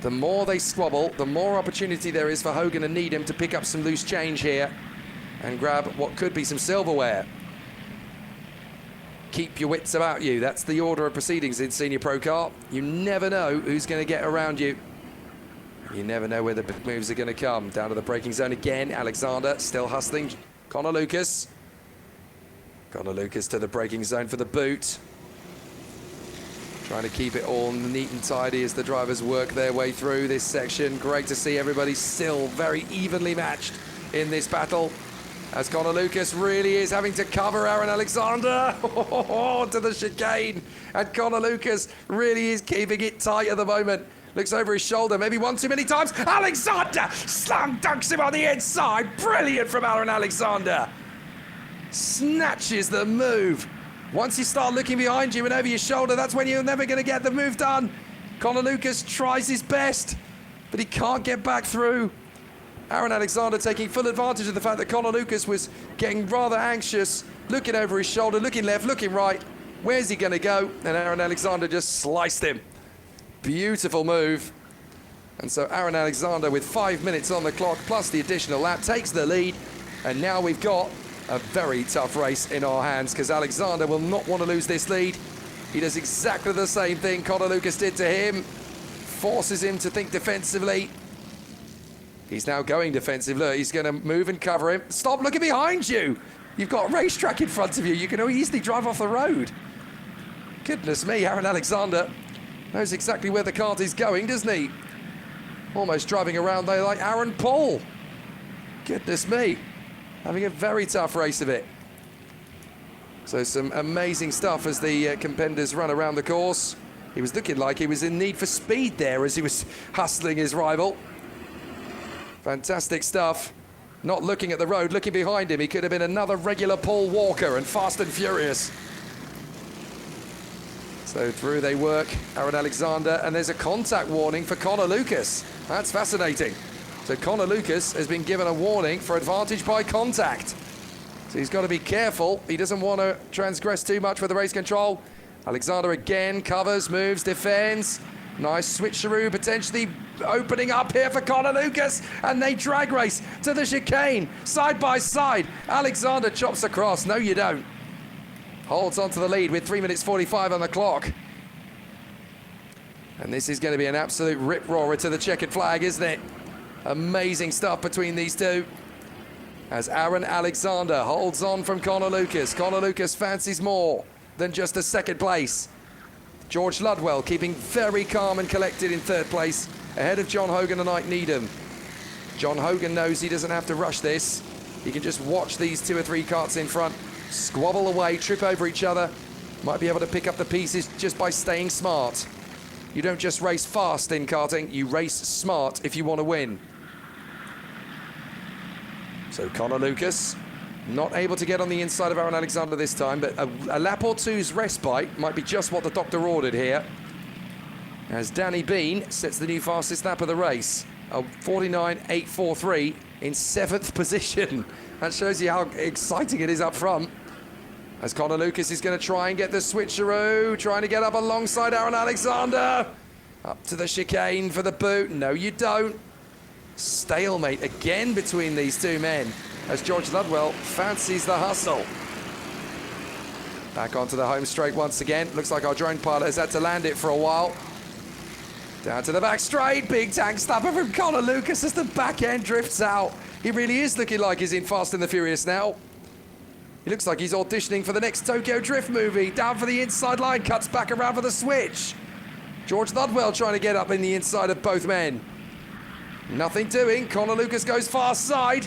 The more they squabble, the more opportunity there is for Hogan and Needham to pick up some loose change here. and grab what could be some silverware. Keep your wits about you. That's the order of proceedings in Senior Pro Kart. You never know who's going to get around you. You never know where the big moves are going to come. Down to the braking zone again. Alexander still hustling. Connor Lucas. Connor Lucas to the braking zone for the boot. Trying to keep it all neat and tidy as the drivers work their way through this section. Great to see everybody still very evenly matched in this battle, as Connor Lucas really is having to cover Aaron Alexander to the chicane. And Connor Lucas really is keeping it tight at the moment. Looks over his shoulder, maybe one too many times. Alexander slam dunks him on the inside. Brilliant from Aaron Alexander. Snatches the move. Once you start looking behind you and over your shoulder, that's when you're never going to get the move done. Connor Lucas tries his best, but he can't get back through. Aaron Alexander taking full advantage of the fact that Connor Lucas was getting rather anxious, looking over his shoulder, looking left, looking right. Where's he going to go? And Aaron Alexander just sliced him. Beautiful move. And so Aaron Alexander, with 5 minutes on the clock, plus the additional lap, takes the lead. And now we've got a very tough race in our hands, because Alexander will not want to lose this lead. He does exactly the same thing Connor Lucas did to him. Forces him to think defensively. He's now going defensive. Look, he's going to move and cover him. Stop looking behind you. You've got a racetrack in front of you. You can easily drive off the road. Goodness me, Aaron Alexander knows exactly where the kart is going, doesn't he? Almost driving around there like Aaron Paul. Goodness me. Having a very tough race of it. So some amazing stuff as the competitors run around the course. He was looking like he was in need for speed there as he was hustling his rival. Fantastic stuff. Not looking at the road, looking behind him. He could have been another regular Paul Walker and fast and furious. So through they work, Aaron Alexander, and there's a contact warning for Connor Lucas. That's fascinating. So Connor Lucas has been given a warning for advantage by contact. So he's got to be careful. He doesn't want to transgress too much with the race control. Alexander again covers, moves, defends. Nice switcheroo potentially opening up here for Connor Lucas. And they drag race to the chicane, side by side. Alexander chops across. No, you don't. Holds on to the lead with 3 minutes 45 on the clock. And this is going to be an absolute rip-roarer to the checkered flag, isn't it? Amazing stuff between these two. As Aaron Alexander holds on from Connor Lucas. Connor Lucas fancies more than just a second place. George Ludwell keeping very calm and collected in third place, ahead of John Hogan and Ike Needham. John Hogan knows he doesn't have to rush this. He can just watch these 2 or 3 karts in front squabble away, trip over each other. Might be able to pick up the pieces just by staying smart. You don't just race fast in karting, you race smart if you want to win. So Connor Lucas not able to get on the inside of Aaron Alexander this time, but a lap or two's respite might be just what the doctor ordered here. As Danny Bean sets the new fastest lap of the race, a 49.843 in 7th position. That shows you how exciting it is up front. As Connor Lucas is going to try and get the switcheroo, trying to get up alongside Aaron Alexander. Up to the chicane for the boot. No, you don't. Stalemate again between these two men as George Ludwell fancies the hustle. Back onto the home straight once again. Looks like our drone pilot has had to land it for a while. Down to the back straight. Big tank stopper from Connor Lucas as the back end drifts out. He really is looking like he's in Fast and the Furious now. He looks like he's auditioning for the next Tokyo Drift movie. Down for the inside line, cuts back around for the switch. George Ludwell trying to get up in the inside of both men. Nothing doing. Connor Lucas goes far side.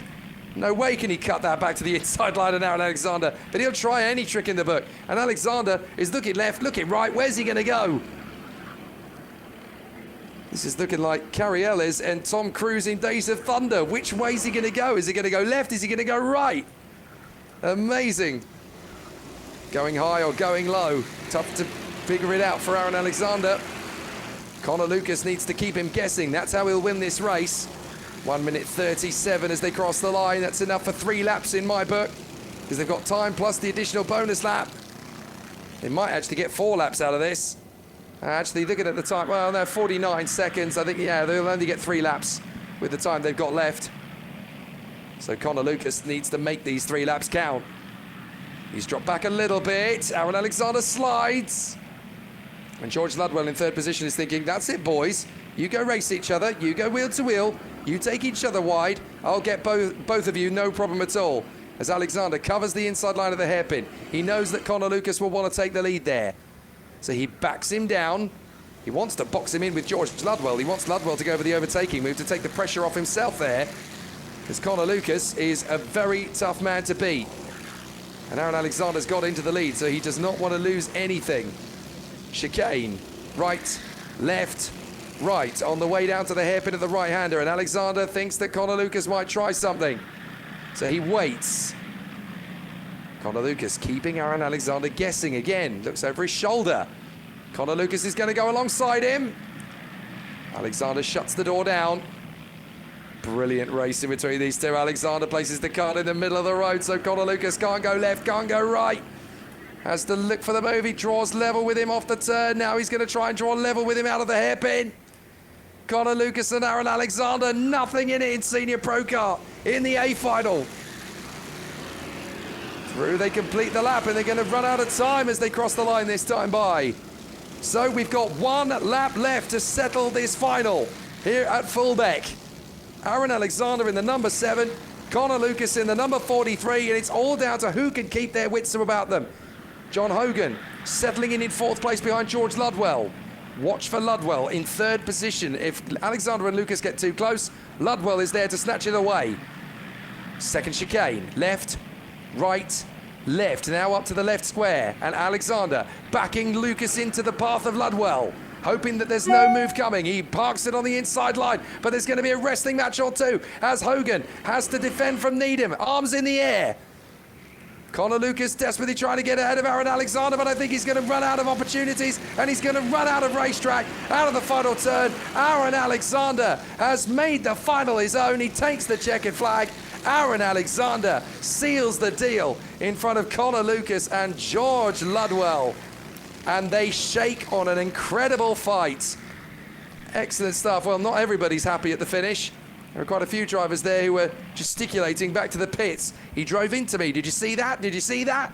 No way can he cut that back to the inside line of Aaron Alexander, but he'll try any trick in the book. And Alexander is looking left, looking right. Where's he going to go? This is looking like Carrie Ellis and Tom Cruise in Days of Thunder. Which way is he going to go? Is he going to go left? Is he going to go right? Amazing. Going high or going low. Tough to figure it out for Aaron Alexander. Connor Lucas needs to keep him guessing. That's how he'll win this race. 1 minute 37 as they cross the line. That's enough for 3 laps in my book, because they've got time plus the additional bonus lap. They might actually get 4 laps out of this. Actually, looking at the time, well, no, 49 seconds. I think, yeah, they'll only get 3 laps with the time they've got left. So Connor Lucas needs to make these 3 laps count. He's dropped back a little bit. Aaron Alexander slides. And George Ludwell in 3rd position is thinking, that's it, boys. You go race each other. You go wheel to wheel. You take each other wide. I'll get both of you, no problem at all. As Alexander covers the inside line of the hairpin. He knows that Connor Lucas will want to take the lead there. So he backs him down. He wants to box him in with George Ludwell. He wants Ludwell to go for the overtaking move to take the pressure off himself there. Because Connor Lucas is a very tough man to beat. And Aaron Alexander's got into the lead, so he does not want to lose anything. Chicane, right, left, right, on the way down to the hairpin of the right-hander, and Alexander thinks that Connor Lucas might try something. So he waits. Connor Lucas keeping Aaron Alexander guessing again. Looks over his shoulder. Connor Lucas is going to go alongside him. Alexander shuts the door down. Brilliant race in between these two. Alexander places the kart in the middle of the road, so Connor Lucas can't go left, can't go right. Has to look for the move. He draws level with him off the turn. Now he's going to try and draw level with him out of the hairpin. Connor Lucas and Aaron Alexander, nothing in it in Senior Pro Kart in the A final. Through they complete the lap, and they're going to run out of time as they cross the line this time by. So we've got 1 lap left to settle this final here at Fulbeck. Aaron Alexander in the number 7, Connor Lucas in the number 43, and it's all down to who can keep their wits about them. John Hogan settling in 4th place behind George Ludwell. Watch for Ludwell in 3rd position. If Alexander and Lucas get too close, Ludwell is there to snatch it away. 2nd chicane, left, right, left. Now up to the left square, and Alexander backing Lucas into the path of Ludwell, hoping that there's no move coming. He parks it on the inside line, but there's going to be a wrestling match or two as Hogan has to defend from Needham, arms in the air. Connor Lucas desperately trying to get ahead of Aaron Alexander, but I think he's going to run out of opportunities, and he's going to run out of racetrack, out of the final turn. Aaron Alexander has made the final his own. He takes the checkered flag. Aaron Alexander seals the deal in front of Connor Lucas and George Ludwell. And they shake on an incredible fight. Excellent stuff. Well, not everybody's happy at the finish. There are quite a few drivers there who were gesticulating back to the pits. He drove into me. Did you see that? Did you see that?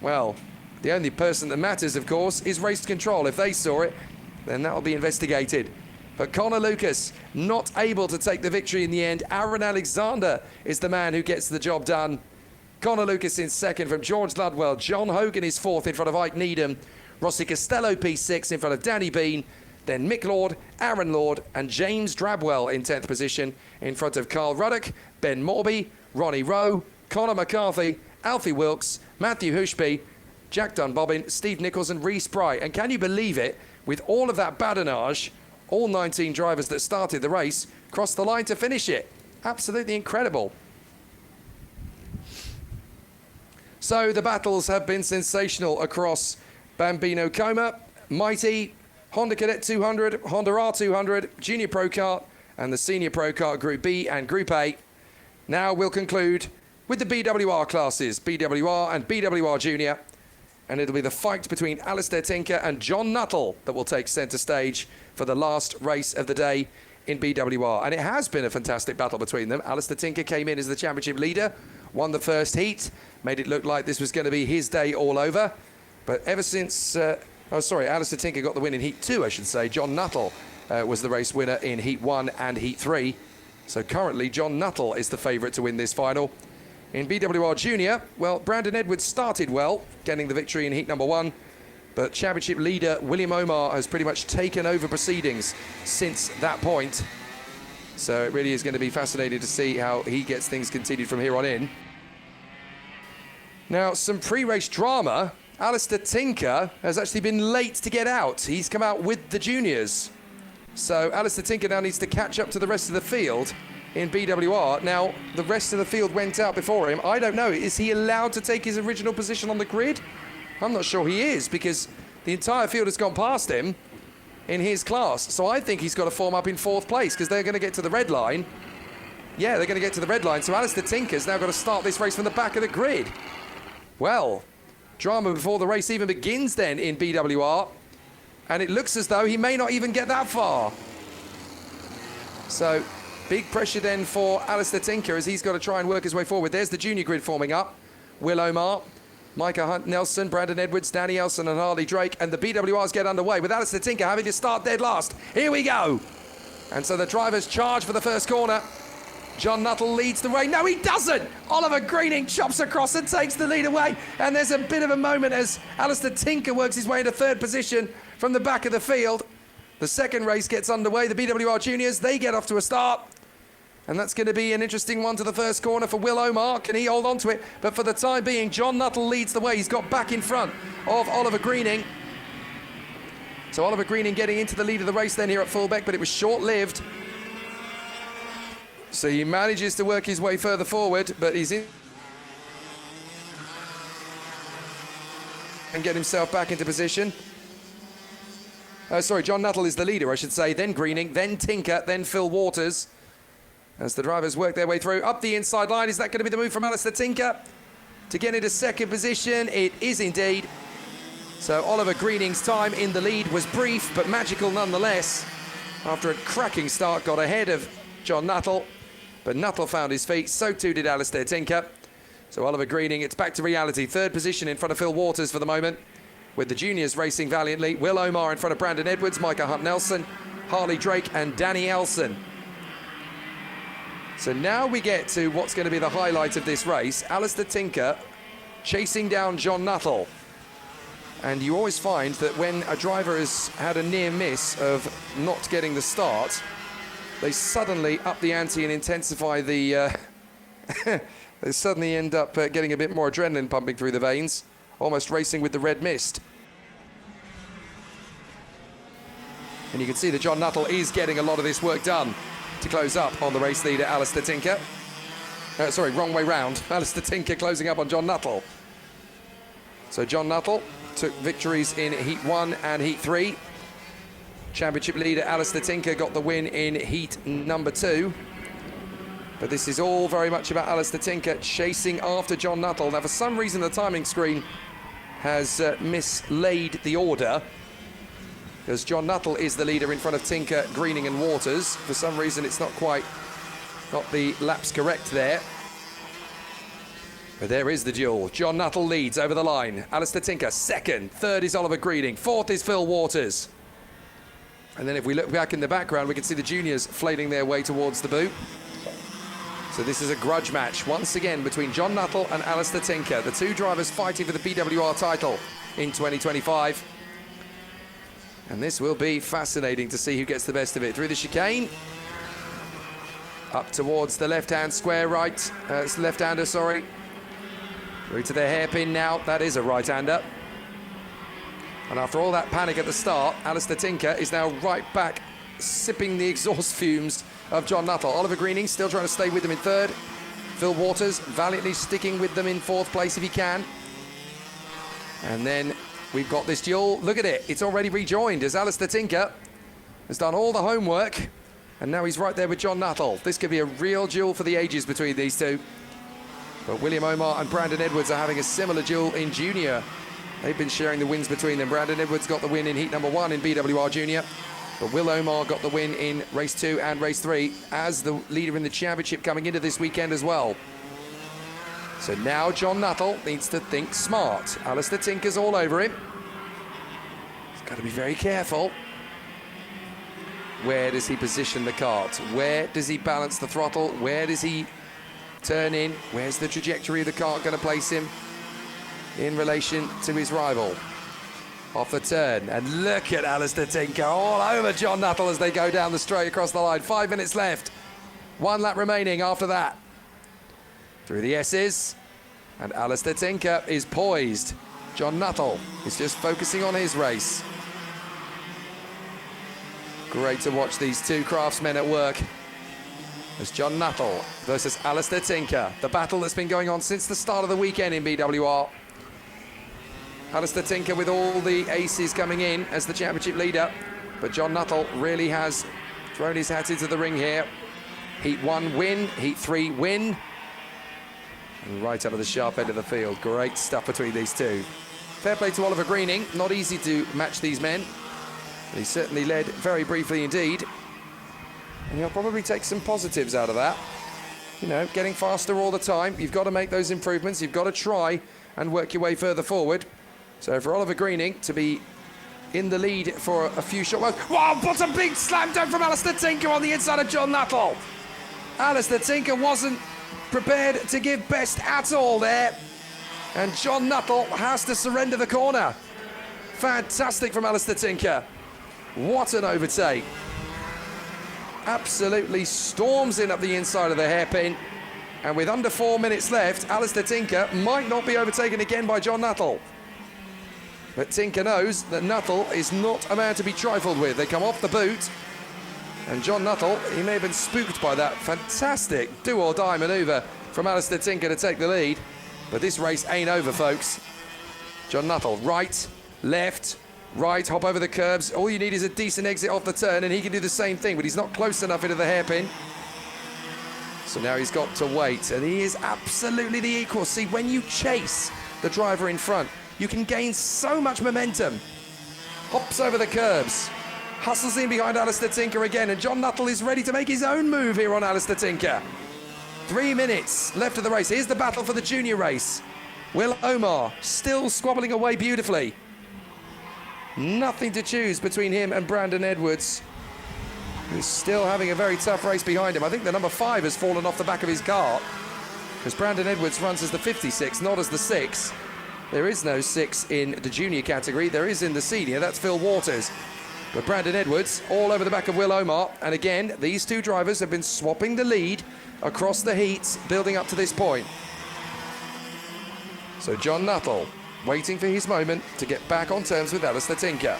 Well, the only person that matters, of course, is race control. If they saw it, then that'll be investigated. But Connor Lucas not able to take the victory in the end. Aaron Alexander is the man who gets the job done. Connor Lucas in 2nd from George Ludwell. John Hogan is 4th in front of Ike Needham. Rossi Costello P6 in front of Danny Bean. Then Mick Lord, Aaron Lord, and James Drabwell in 10th position in front of Carl Ruddock, Ben Morby, Ronnie Rowe, Connor McCarthy, Alfie Wilkes, Matthew Hushby, Jack Dunbobbin, Steve Nichols, and Reece Bright. And can you believe it? With all of that badinage, all 19 drivers that started the race crossed the line to finish it. Absolutely incredible. So the battles have been sensational across Bambino Coma, Mighty, Honda Cadet 200, Honda R200, Junior Pro Kart, and the Senior Pro Kart Group B and Group A. Now we'll conclude with the BWR classes, BWR and BWR Junior, and it'll be the fight between Alistair Tinker and John Nuttall that will take centre stage for the last race of the day in BWR. And it has been a fantastic battle between them. Alistair Tinker came in as the championship leader, won the first heat, made it look like this was going to be his day all over. But ever since... Alistair Tinker got the win in Heat 2, I should say. John Nuttall was the race winner in Heat 1 and Heat 3. So currently, John Nuttall is the favourite to win this final. In BWR Junior, well, Brandon Edwards started well, getting the victory in Heat number 1. But championship leader William Omar has pretty much taken over proceedings since that point. So it really is going to be fascinating to see how he gets things continued from here on in. Now, some pre-race drama. Alistair Tinker has actually been late to get out. He's come out with the juniors. So Alistair Tinker now needs to catch up to the rest of the field in BWR. Now, the rest of the field went out before him. I don't know. Is he allowed to take his original position on the grid? I'm not sure he is, because the entire field has gone past him in his class. So I think he's got to form up in 4th place, because they're going to get to the red line. Yeah, they're going to get to the red line. So Alistair Tinker's now got to start this race from the back of the grid. Well... drama before the race even begins then in BWR, and it looks as though he may not even get that far. So Big pressure then for Alistair Tinker as he's got to try and work his way forward. There's the junior grid forming up. Will Omar, Micah Hunt Nelson, Brandon Edwards, Danny Elson and Harley Drake, and the BWRs get underway with Alistair Tinker having to start dead last. Here we go. And so the drivers charge for the first corner. John Nuttall leads the way. No, he doesn't. Oliver Greening chops across and takes the lead away. And there's a bit of a moment as Alistair Tinker works his way into third position from the back of the field. The second race gets underway. The BWR juniors, they get off to a start. And that's going to be an interesting one to the first corner for Will Omar. Can he hold on to it? But for the time being, John Nuttall leads the way. He's got back in front of Oliver Greening. So Oliver Greening getting into the lead of the race then here at Fulbeck, but it was short-lived. So he manages to work his way further forward, but he's in and get himself back into position. Sorry, John Nuttall is the leader, I should say. Then Greening, then Tinker, then Phil Waters. As the drivers work their way through. Up the inside line, is that going to be the move from Alistair Tinker to get into second position? It is indeed. So Oliver Greening's time in the lead was brief, but magical nonetheless. After a cracking start, got ahead of John Nuttall. But Nuttall found his feet, so too did Alistair Tinker. So Oliver Greening, it's back to reality. Third position in front of Phil Waters for the moment, with the juniors racing valiantly. Will Omar in front of Brandon Edwards, Micah Hunt Nelson, Harley Drake and Danny Elson. So now we get to what's going to be the highlight of this race. Alistair Tinker chasing down John Nuttall. And you always find that when a driver has had a near miss of not getting the start, they suddenly up the ante and intensify the... they suddenly end up getting a bit more adrenaline pumping through the veins, almost racing with the red mist. And you can see that John Nuttall is getting a lot of this work done to close up on the race leader, Alistair Tinker. Sorry, wrong way round. Alistair Tinker closing up on John Nuttall. So John Nuttall took victories in Heat 1 and Heat 3. Championship leader Alistair Tinker got the win in Heat number 2. But this is all very much about Alistair Tinker chasing after John Nuttall. Now, for some reason, the timing screen has mislaid the order, because John Nuttall is the leader in front of Tinker, Greening and Waters. For some reason, it's not quite got the laps correct there. But there is the duel. John Nuttall leads over the line. Alistair Tinker second. Third is Oliver Greening. Fourth is Phil Waters. And then if we look back in the background, we can see the juniors flailing their way towards the boot. So this is a grudge match once again between John Nuttall and Alistair Tinker, the two drivers fighting for the BWR title in 2025. And this will be fascinating to see who gets the best of it. Through the chicane, up towards the left-hand square right, left-hander, sorry. Through to the hairpin now, that is a right-hander. And after all that panic at the start, Alistair Tinker is now right back, sipping the exhaust fumes of John Nuttall. Oliver Greening still trying to stay with them in third. Phil Waters valiantly sticking with them in fourth place if he can. And then we've got this duel. Look at it, it's already rejoined as Alistair Tinker has done all the homework. And now he's right there with John Nuttall. This could be a real duel for the ages between these two. But William Omar and Brandon Edwards are having a similar duel in junior. They've been sharing the wins between them. Brandon Edwards got the win in Heat number 1 in BWR Junior. But Will Omar got the win in race 2 and race 3 as the leader in the championship coming into this weekend as well. So now John Nuttall needs to think smart. Alistair Tinker's all over him. He's got to be very careful. Where does he position the kart? Where does he balance the throttle? Where does he turn in? Where's the trajectory of the kart going to place him in relation to his rival? Off the turn, and look at Alistair Tinker all over John Nuttall as they go down the straight across the line. 5 minutes left, 1 lap remaining after that. Through the S's, and Alistair Tinker is poised. John Nuttall is just focusing on his race. Great to watch these two craftsmen at work. As John Nuttall versus Alistair Tinker, the battle that's been going on since the start of the weekend in BWR. Alistair Tinker with all the aces coming in as the championship leader, but John Nuttall really has thrown his hat into the ring here. Heat 1 win, Heat 3 win. And right out of the sharp end of the field. Great stuff between these two. Fair play to Oliver Greening. Not easy to match these men. He certainly led very briefly indeed. And he'll probably take some positives out of that. You know, getting faster all the time. You've got to make those improvements. You've got to try and work your way further forward. So for Oliver Greening to be in the lead for a few short... Wow, what a big slam dunk from Alistair Tinker on the inside of John Nuttall. Alistair Tinker wasn't prepared to give best at all there. And John Nuttall has to surrender the corner. Fantastic from Alistair Tinker. What an overtake. Absolutely storms in up the inside of the hairpin. And with under 4 minutes left, Alistair Tinker might not be overtaken again by John Nuttall. But Tinker knows that Nuttall is not a man to be trifled with. They come off the boot. And John Nuttall, he may have been spooked by that fantastic do-or-die manoeuvre from Alistair Tinker to take the lead. But this race ain't over, folks. John Nuttall, right, left, right, hop over the curbs. All you need is a decent exit off the turn, and he can do the same thing, but he's not close enough into the hairpin. So now he's got to wait, and he is absolutely the equal. See, when you chase the driver in front, you can gain so much momentum. Hops over the curbs, hustles in behind Alistair Tinker again, and John Nuttall is ready to make his own move here on Alistair Tinker. 3 minutes left of the race. Here's the battle for the junior race. Will Omar still squabbling away beautifully. Nothing to choose between him and Brandon Edwards, who's still having a very tough race behind him. I think the number 5 has fallen off the back of his car, because Brandon Edwards runs as the 56, not as the 6. There is no 6 in the junior category. There is in the senior. That's Phil Waters. But Brandon Edwards all over the back of Will Omar. And again, these two drivers have been swapping the lead across the heats, building up to this point. So John Nuttall waiting for his moment to get back on terms with Alistair Tinker.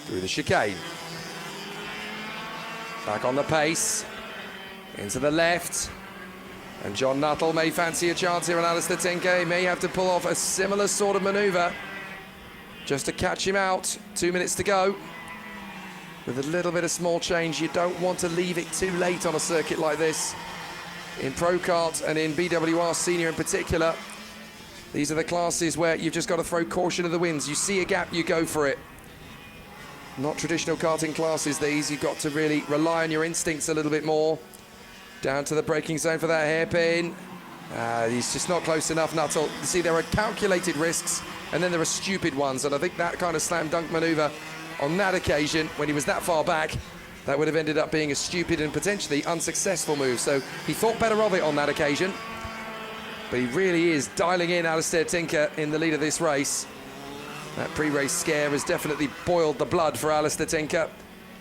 Through the chicane. Back on the pace. Into the left. And John Nuttall may fancy a chance here on Alistair Tinker. He may have to pull off a similar sort of manoeuvre just to catch him out. 2 minutes to go. With a little bit of small change, you don't want to leave it too late on a circuit like this. In Pro Kart and in BWR Senior in particular, these are the classes where you've just got to throw caution to the winds. You see a gap, you go for it. Not traditional karting classes, these. You've got to really rely on your instincts a little bit more. Down to the braking zone for that hairpin. He's just not close enough, Nuttall. You see, there are calculated risks, and then there are stupid ones. And I think that kind of slam dunk manoeuvre on that occasion, when he was that far back, that would have ended up being a stupid and potentially unsuccessful move. So he thought better of it on that occasion. But he really is dialing in Alistair Tinker in the lead of this race. That pre-race scare has definitely boiled the blood for Alistair Tinker.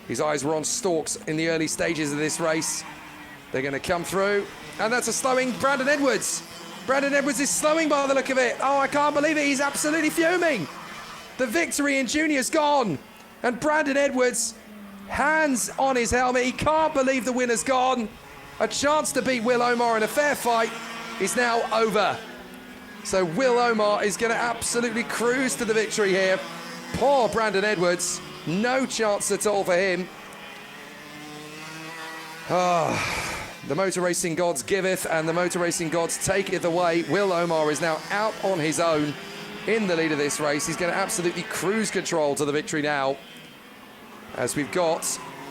His eyes were on stalks in the early stages of this race. They're going to come through. And that's a slowing Brandon Edwards. Brandon Edwards is slowing by the look of it. Oh, I can't believe it. He's absolutely fuming. The victory in junior's gone. And Brandon Edwards, hands on his helmet. He can't believe the winner's gone. A chance to beat Will Omar in a fair fight is now over. So Will Omar is going to absolutely cruise to the victory here. Poor Brandon Edwards. No chance at all for him. The motor racing gods giveth and the motor racing gods taketh away. Will Omar is now out on his own in the lead of this race. He's going to absolutely cruise control to the victory now, as we've got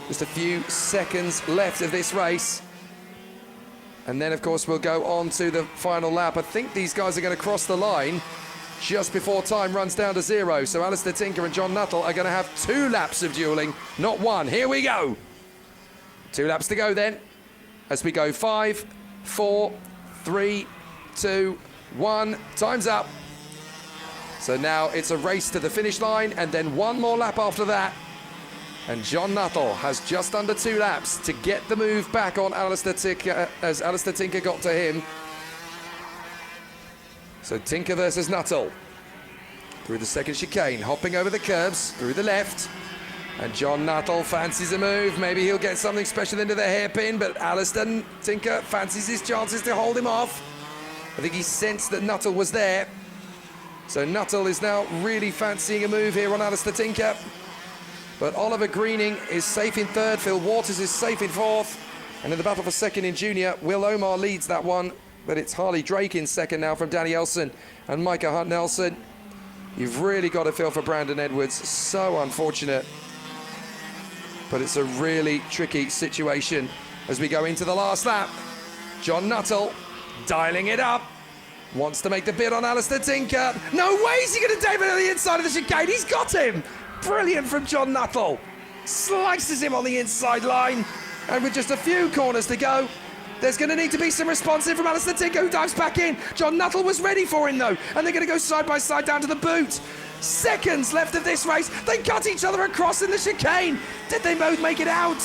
just a few seconds left of this race. And then, of course, we'll go on to the final lap. I think these guys are going to cross the line just before time runs down to 0. So Alistair Tinker and John Nuttall are going to have 2 laps of dueling, not 1. Here we go. 2 laps to go then, as we go 5, 4, 3, 2, 1. Time's up. So now it's a race to the finish line, and then 1 more lap after that. And John Nuttall has just under 2 laps to get the move back on Alistair Tinker, as Alistair Tinker got to him. So Tinker versus Nuttall. Through the second chicane, hopping over the curbs, through the left. And John Nuttall fancies a move. Maybe he'll get something special into the hairpin, but Alistair Tinker fancies his chances to hold him off. I think he sensed that Nuttall was there. So Nuttall is now really fancying a move here on Alistair Tinker. But Oliver Greening is safe in 3rd. Phil Waters is safe in 4th. And in the battle for 2nd in junior, Will Omar leads that one. But it's Harley Drake in 2nd now from Danny Elson and Micah Hunt Nelson. You've really got to feel for Brandon Edwards. So unfortunate but it's a really tricky situation as we go into the last lap. John Nuttall dialing it up. Wants to make the bid on Alistair Tinker. No way is he going to David on the inside of the chicane. He's got him. Brilliant from John Nuttall. Slices him on the inside line. And with just a few corners to go, there's going to need to be some responsive from Alistair Tinker, who dives back in. John Nuttall was ready for him, though. And they're going to go side by side down to the boot. Seconds left of this race. They cut each other across in the chicane. Did they both make it out?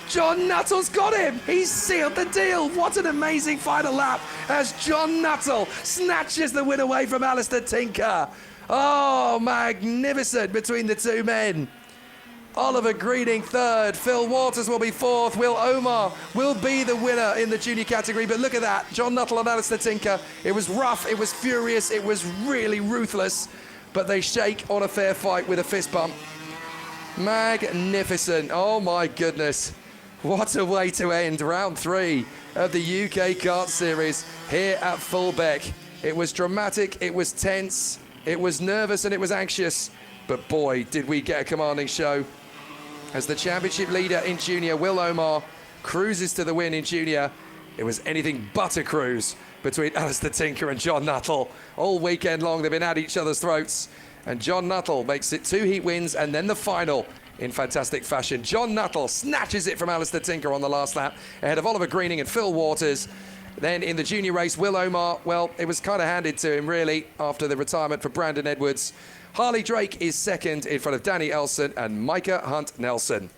John Nuttall's got him. He's sealed the deal. What an amazing final lap as John Nuttall snatches the win away from Alistair Tinker. Oh, magnificent between the two men. Oliver Greening third, Phil Waters will be fourth, Will Omar will be the winner in the junior category. But look at that, John Nuttall and Alistair Tinker. It was rough, it was furious, it was really ruthless, but they shake on a fair fight with a fist bump. Magnificent, oh my goodness. What a way to end round 3 of the UK Kart Series here at Fulbeck. It was dramatic, it was tense, it was nervous and it was anxious, but boy, did we get a commanding show. As the championship leader in junior, Will Omar, cruises to the win in junior. It was anything but a cruise between Alistair Tinker and John Nuttall. All weekend long, they've been at each other's throats. And John Nuttall makes it 2 heat wins and then the final in fantastic fashion. John Nuttall snatches it from Alistair Tinker on the last lap, ahead of Oliver Greening and Phil Waters. Then in the junior race, Will Omar, well, it was kind of handed to him, really, after the retirement for Brandon Edwards. Harley Drake is second in front of Danny Elson and Micah Hunt Nelson.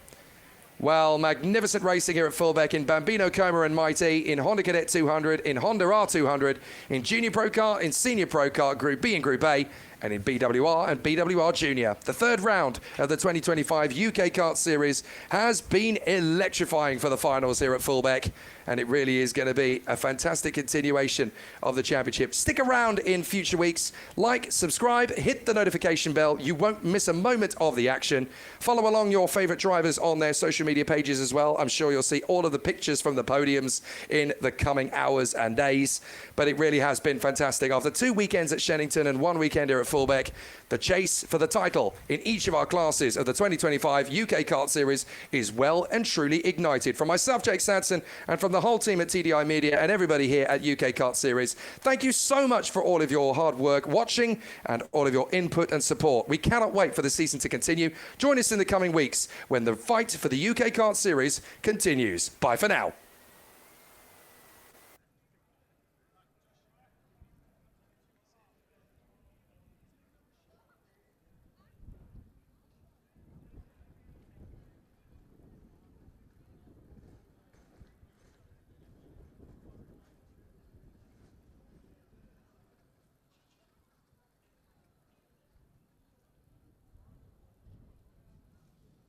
Well, magnificent racing here at Fulbeck in Bambino, Coma and Mighty, in Honda Cadet 200, in Honda R200, in Junior Pro Kart, in Senior Pro Kart Group B and Group A, and in BWR and BWR Junior. The third round of the 2025 UK Kart Series has been electrifying for the finals here at Fulbeck, and it really is going to be a fantastic continuation of the championship. Stick around in future weeks. Like, subscribe, hit the notification bell. You won't miss a moment of the action. Follow along your favourite drivers on their social media pages as well. I'm sure you'll see all of the pictures from the podiums in the coming hours and days. But it really has been fantastic. After 2 weekends at Shennington and 1 weekend here at Fulbeck, the chase for the title in each of our classes of the 2025 UK Kart Series is well and truly ignited. From myself, Jake Sanson, and from the whole team at TDI Media and everybody here at UK Kart Series, thank you so much for all of your hard work watching and all of your input and support. We cannot wait for the season to continue. Join us in the coming weeks when the fight for the UK Kart Series continues. Bye for now.